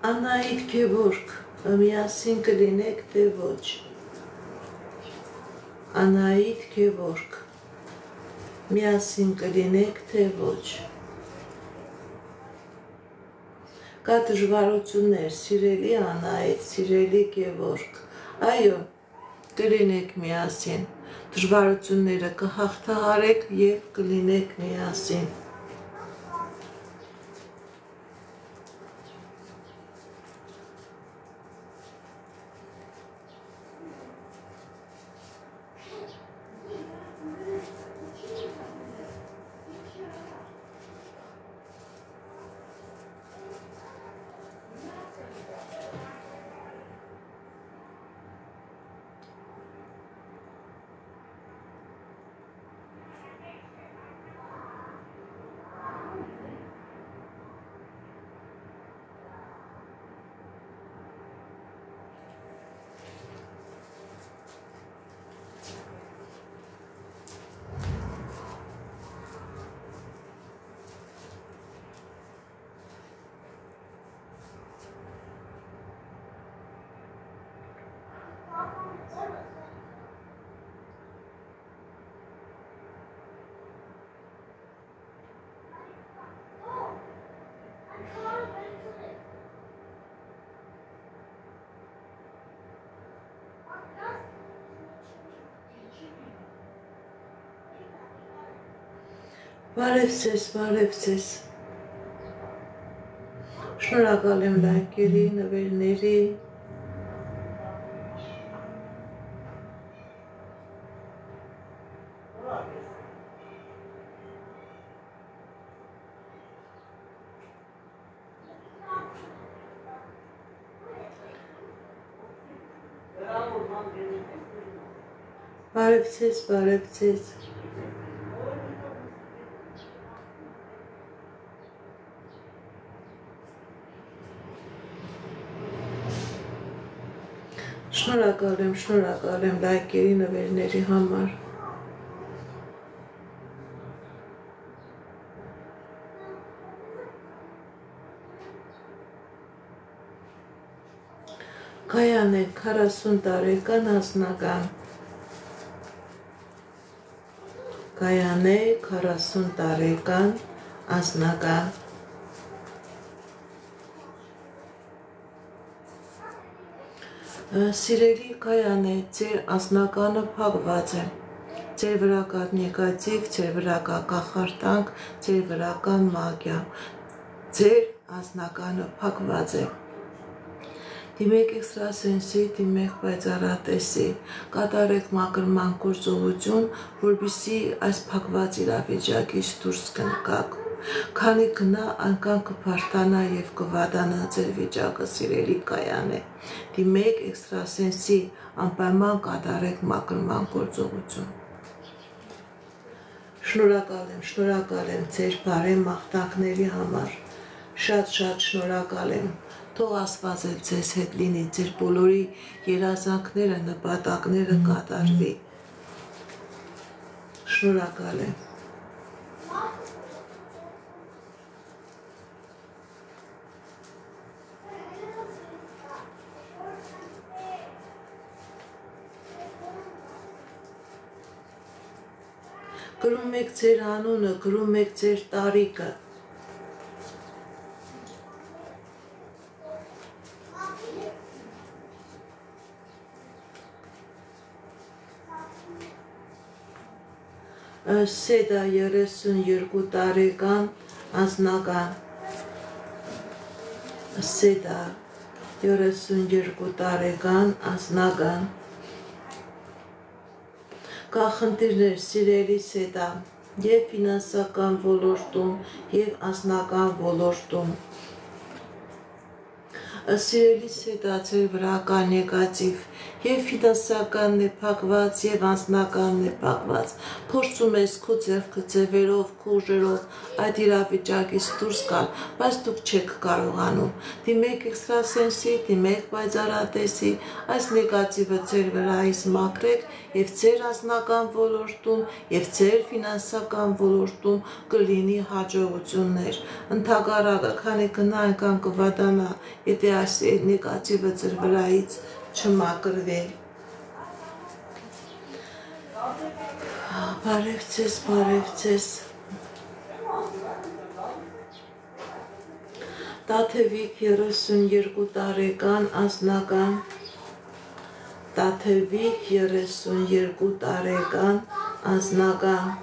Անահիտ Գևորգ, միասին կլինեք, թե ոչ։ Անահիտ Գևորգ, միասին կլինեք, թե ոչ։ Կա դժվարություններ, սիրելի Անահիտ, սիրելի Գևորգ, այո, կլինեք միասին, դժվարությունները կհաղթահարեք և կլինեք միասին։ Բարև ձեզ, բարև ձեզ։ Շնորհակալ եմ լայքերի, նվերների։ Բարև ձեզ, բարև ձեզ։ Շնորհակալ եմ լայքերի, նվերների համար։ Գայանե 40 տարեկան անձնական։ Գայանե 40 տարեկան անձնական։ Սիրելի Գայանե, ձեր անձնականը փակված է, ձեր վրա կա նեգատիվ, ձեր վրա կա կախարդանք, ձեր վրա կա մագիա, ձեր անձնականը փակված է։ Դիմեք էքստրասենսի, դիմեք պայծառատեսի, կատարեք մաքրման գործողություն, որպեսզի այս փակված իրավիճակից դուրս գաք։ Քանի գնա այնքան կփարթանա եւ կվատանա ձեր վիճակը, սիրելի Գայանե։ Դիմեք էքստրասենսի, անպայման կատարեք մաքրման գործողություն։ Շնորհակալ եմ ձեր բարի մաղթանքների համար։ Շատ շնորհակալ եմ։ Թող Աստված էլ ձեզ հետ լինի, ձեր բոլորի երազանքները, նպատակները կատարվի։ Շնորհակալ եմ։ Գրում եք ձեր անունը, գրում եք ձեր տարիքը։ Սեդա 32 տարեկան անձնական, Սեդա 32 տարեկան անձնական, կա խնդիրներ սիրելի Սեդա և ֆինանսական ոլորտում և անձնական ոլորտում, սիրելի Սեդա ձեր վրա կա նեգատիվ և ֆինանսականն է փակված և անձնականն է փակված, փորձում ես քո ձեռքը ձևերով, քո ուժերով այդ իրավիճակից դուրս գալ, բայց դուք չեք կարողանում, դիմեք էքստրասենսի, դիմեք պայծառատեսի, այս նեգատիվը ձեր վրայից մաքրեք և ձեր անձնական ոլորտում և ձեր ֆինանսական ոլորտում կլինի հաջողություններ, ընդհակառակը, քանի գնա այնքան կվատանա, եթե այս նեգատիվը ձեր վրայից չմաքրվի։ Բարև ձեզ, բարև ձեզ։ Տաթևիկ 32 տարեկան անձնական, Տաթևիկ 32 տարեկան անձնական,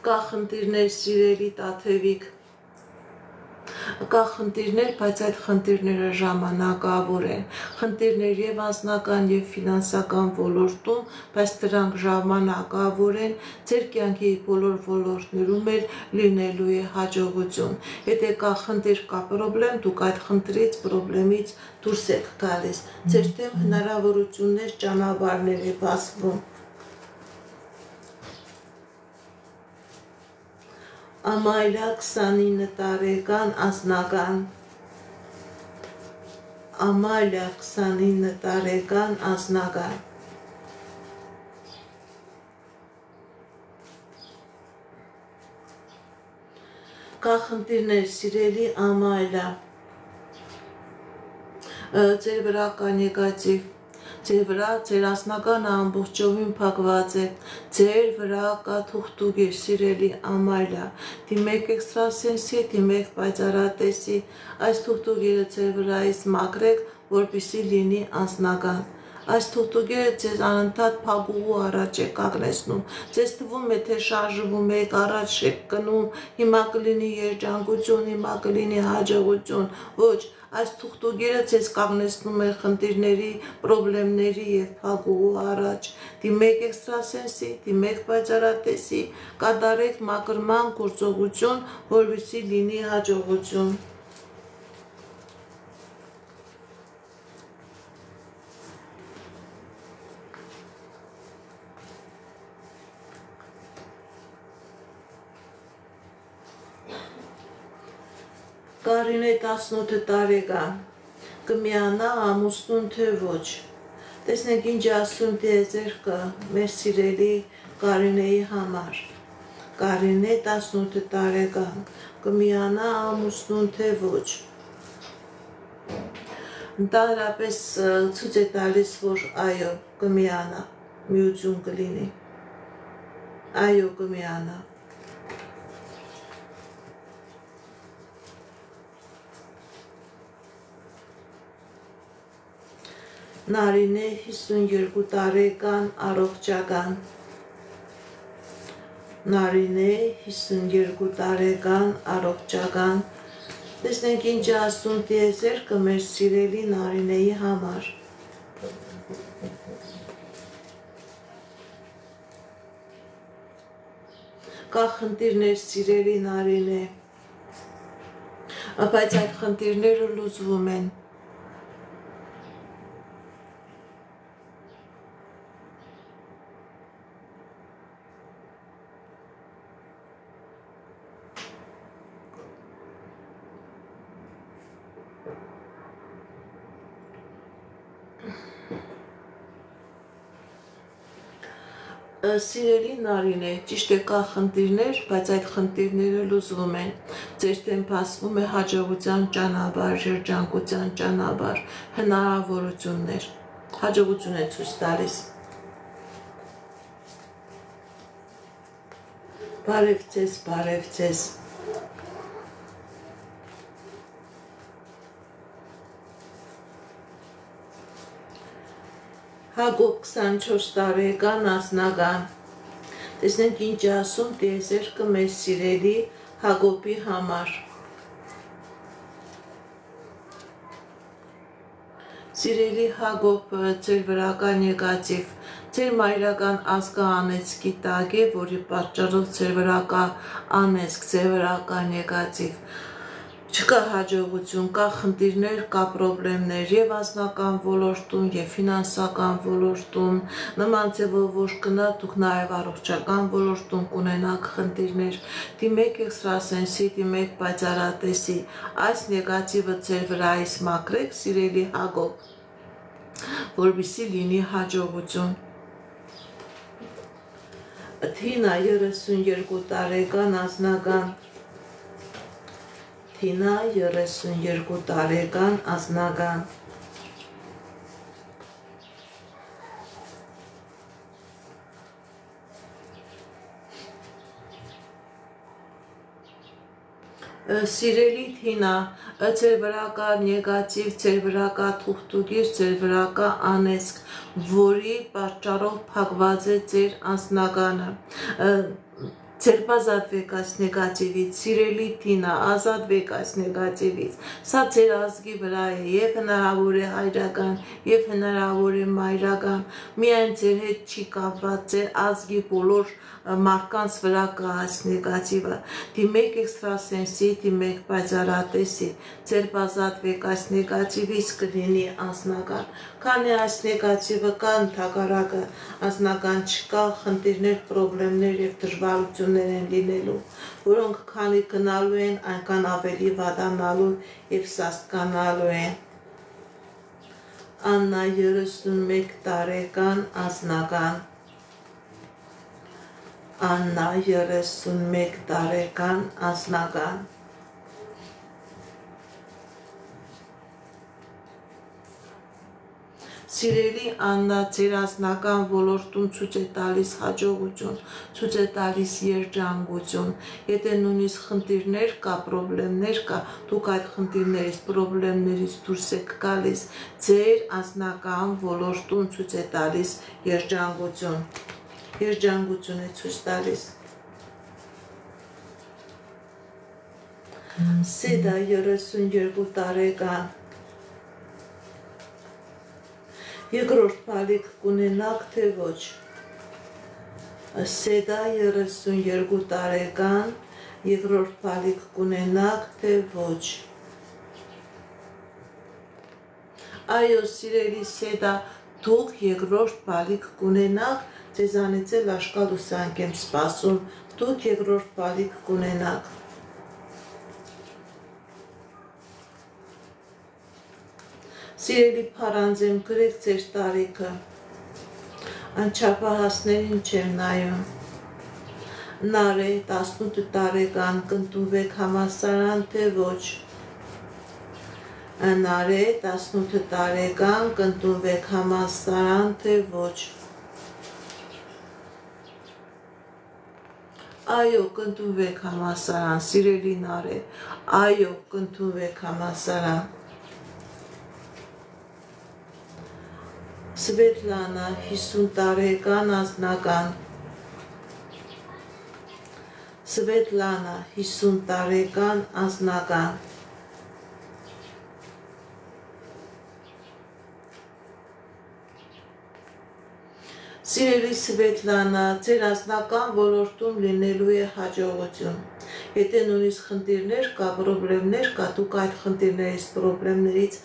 կա խնդիրներ սիրելի Տաթևիկ, կա խնդիրներ, բայց այդ խնդիրները ժամանակավոր են, խնդիրներ և անձնական և ֆինանսական ոլորտում, բայց դրանք ժամանակավոր են, ձեր կյանքի բոլոր ոլորտներում էլ լինելու է հաջողություն, եթե կա խնդիր, կա պրոբլեմ, դուք այդ խնդրից, պրոբլեմից դուրս եք գալիս, ձեր դեմ հնարավորություններ, ճանապարհներ է բացվում։ Ամալիա 29 տարեկան անձնական, Ամալիա 29 տարեկան անձնական, կա խնդիրներ սիրելի Ամալիա, ձեր վրա կա նեգատիվ, ձեր վրա ձեր անձնականը ամբողջովին փակված է, ձեր վրա կա թուղթուկիր սիրելի Ամալիա, դիմեք էքստրասենսի, դիմեք պայծառատեսի, այս թուղթուկիրը ձեր վրայից մաքրեք, որպեսզի լինի անձնական, այս թուղթուկիրը ձեզ անընդհատ փակուղու առաջ է կանգնեցնում, ձեզ թվում է, թե շարժվում եք, առաջ եք գնում, հիմա կլինի երջանկություն, հիմա կլինի հաջողություն, ոչ, այս թուղթուկիրը ձեզ կանգնեցնում է խնդիրների, պրոբլեմների և փակուղու առաջ, դիմեք էքստրասենսի, դիմեք պայծառատեսի, կատարեք մաքրման գործողություն, որպեսզի լինի հաջողություն։ Կարինե 18 տարեկան, կմիանա ամուսնուն թե ոչ, տեսնենք ինչ ասում տիեզերքը մեր սիրելի Կարինեի համար, Կարինե 18 տարեկան, կմիանա ամուսնուն թե ոչ, ընդհանրապես ցույց է տալիս, որ այո, կմիանա, միություն կլինի, այո, կմիանա։ Նարինե 52 տարեկան առողջական, Նարինե 52 տարեկան առողջական, տեսնենք ինչ ասում տիեզերքը մեր սիրելի Նարինեի համար, կա խնդիրներ սիրելի Նարինե, բայց այդ խնդիրները լուծվում են, Սիրելի Նարինե, ճիշտ է կա խնդիրներ, բայց այդ խնդիրները լուծվում են։ Ձեր դեմ բացվում է հաջողության ճանապարհ, երջանկության ճանապարհ, հնարավորություններ։ Հաջողություն է ցույց տալիս։ Բարև ձեզ, բարև ձեզ։ Հակոբ 24 տարեկան անձնական։ Տեսնենք ինչ ասում տիեզերքը մեր սիրելի Հակոբի համար։ Սիրելի Հակոբ, ձեր վրա կա նեգատիվ, ձեր մայրական ազգը անեծքի տակ է, որի պատճառով ձեր վրա կա անեծք, ձեր վրա կա նեգատիվ։ Չկա հաջողություն, կա խնդիրներ, կա պրոբլեմներ եւ անձնական ոլորտում, եւ ֆինանսական ոլորտում, նման ձևով որ գնա, դուք նաեւ առողջական ոլորտում կունենաք խնդիրներ, դիմեք էքստրասենսի, դիմեք պայծառատեսի, այս նեգատիվը ձեր վրայից մաքրեք, սիրելի Հակոբ, որպեսզի լինի հաջողություն։ Թինա 32 տարեկան անձնական։ Թինա 32 տարեկան անձնական։ Սիրելի Թինա, ձեր վրա կա նեգատիվ, ձեր վրա կա թուղթուկիր, ձեր վրա կա անեծք, որի պատճառով փակված է ձեր անձնականը։ Ձեր ազատվեք այս նեգատիվից, սիրելի Թինա, ազատվեք այս նեգատիվից։ Սա ձեր ազգի վրա է, եւ հնարավոր է հայրական, եւ հնարավոր է մայրական, միայն ձեր հետ չի կապված, ձեր ազգի բոլոր մարդկանց վրա կա այս նեգատիվը։ Դիմեք էքստրասենսի, դիմեք պայծառատեսի, ձեր ազատվեք այս նեգատիվից կլինի անձնական։ Քանի այս նեգատիվը կա, ընդհակառակը անձնական չկա, խնդիրներ, պրոբլեմներ եւ դժվարություններ են լինելու, որոնք քանի գնալու են, այնքան ավելի վատանալու եւ սաստկանալու են։ Աննա 31 տարեկան անձնական։ Աննա 31 տարեկան անձնական։ Սիրելի Աննա, ձեր անձնական ոլորտում ցույց է տալիս հաջողություն, ցույց է տալիս երջանկություն։ Եթե նույնիսկ խնդիրներ կա, պրոբլեմներ կա, դուք այդ խնդիրներից, պրոբլեմներից դուրս եք գալիս, ձեր անձնական ոլորտում ցույց է տալիս երջանկություն։ Երջանկություն է ցույց տալիս։ Սեդա 32 տարեկան։ Երկրորդ բալիկ կունենաք, թե ոչ։ Սեդա 32 տարեկան, երկրորդ բալիկ կունենաք, թե ոչ։ Այո, սիրելի Սեդա, դուք երկրորդ բալիկ կունենաք, ձեզանից էլ աշկալուսանք եմ սպասում, դուք երկրորդ բալիկ կունենաք։ Սիրելի փարանձեմ, գրեք ձեր տարիքը, անչափահասներին չեմ նայում։ Նարե 18 տարեկան, կընդունվեք համալսարան, թե ոչ։ Նարե 18 տարեկան, կընդունվեք համալսարան, թե ոչ։ Այո, կընդունվեք համալսարան, սիրելի Նարե, այո, կընդունվեք համալսարան։ Սվետլանա 50 տարեկան անձնական։ Սվետլանա 50 տարեկան անձնական։ Սիրելի Սվետլանա, ձեր անձնական ոլորտում լինելու է հաջողություն։ Եթե նույնիսկ խնդիրներ կա, պրոբլեմներ կա, դուք այդ խնդիրներից, պրոբլեմներից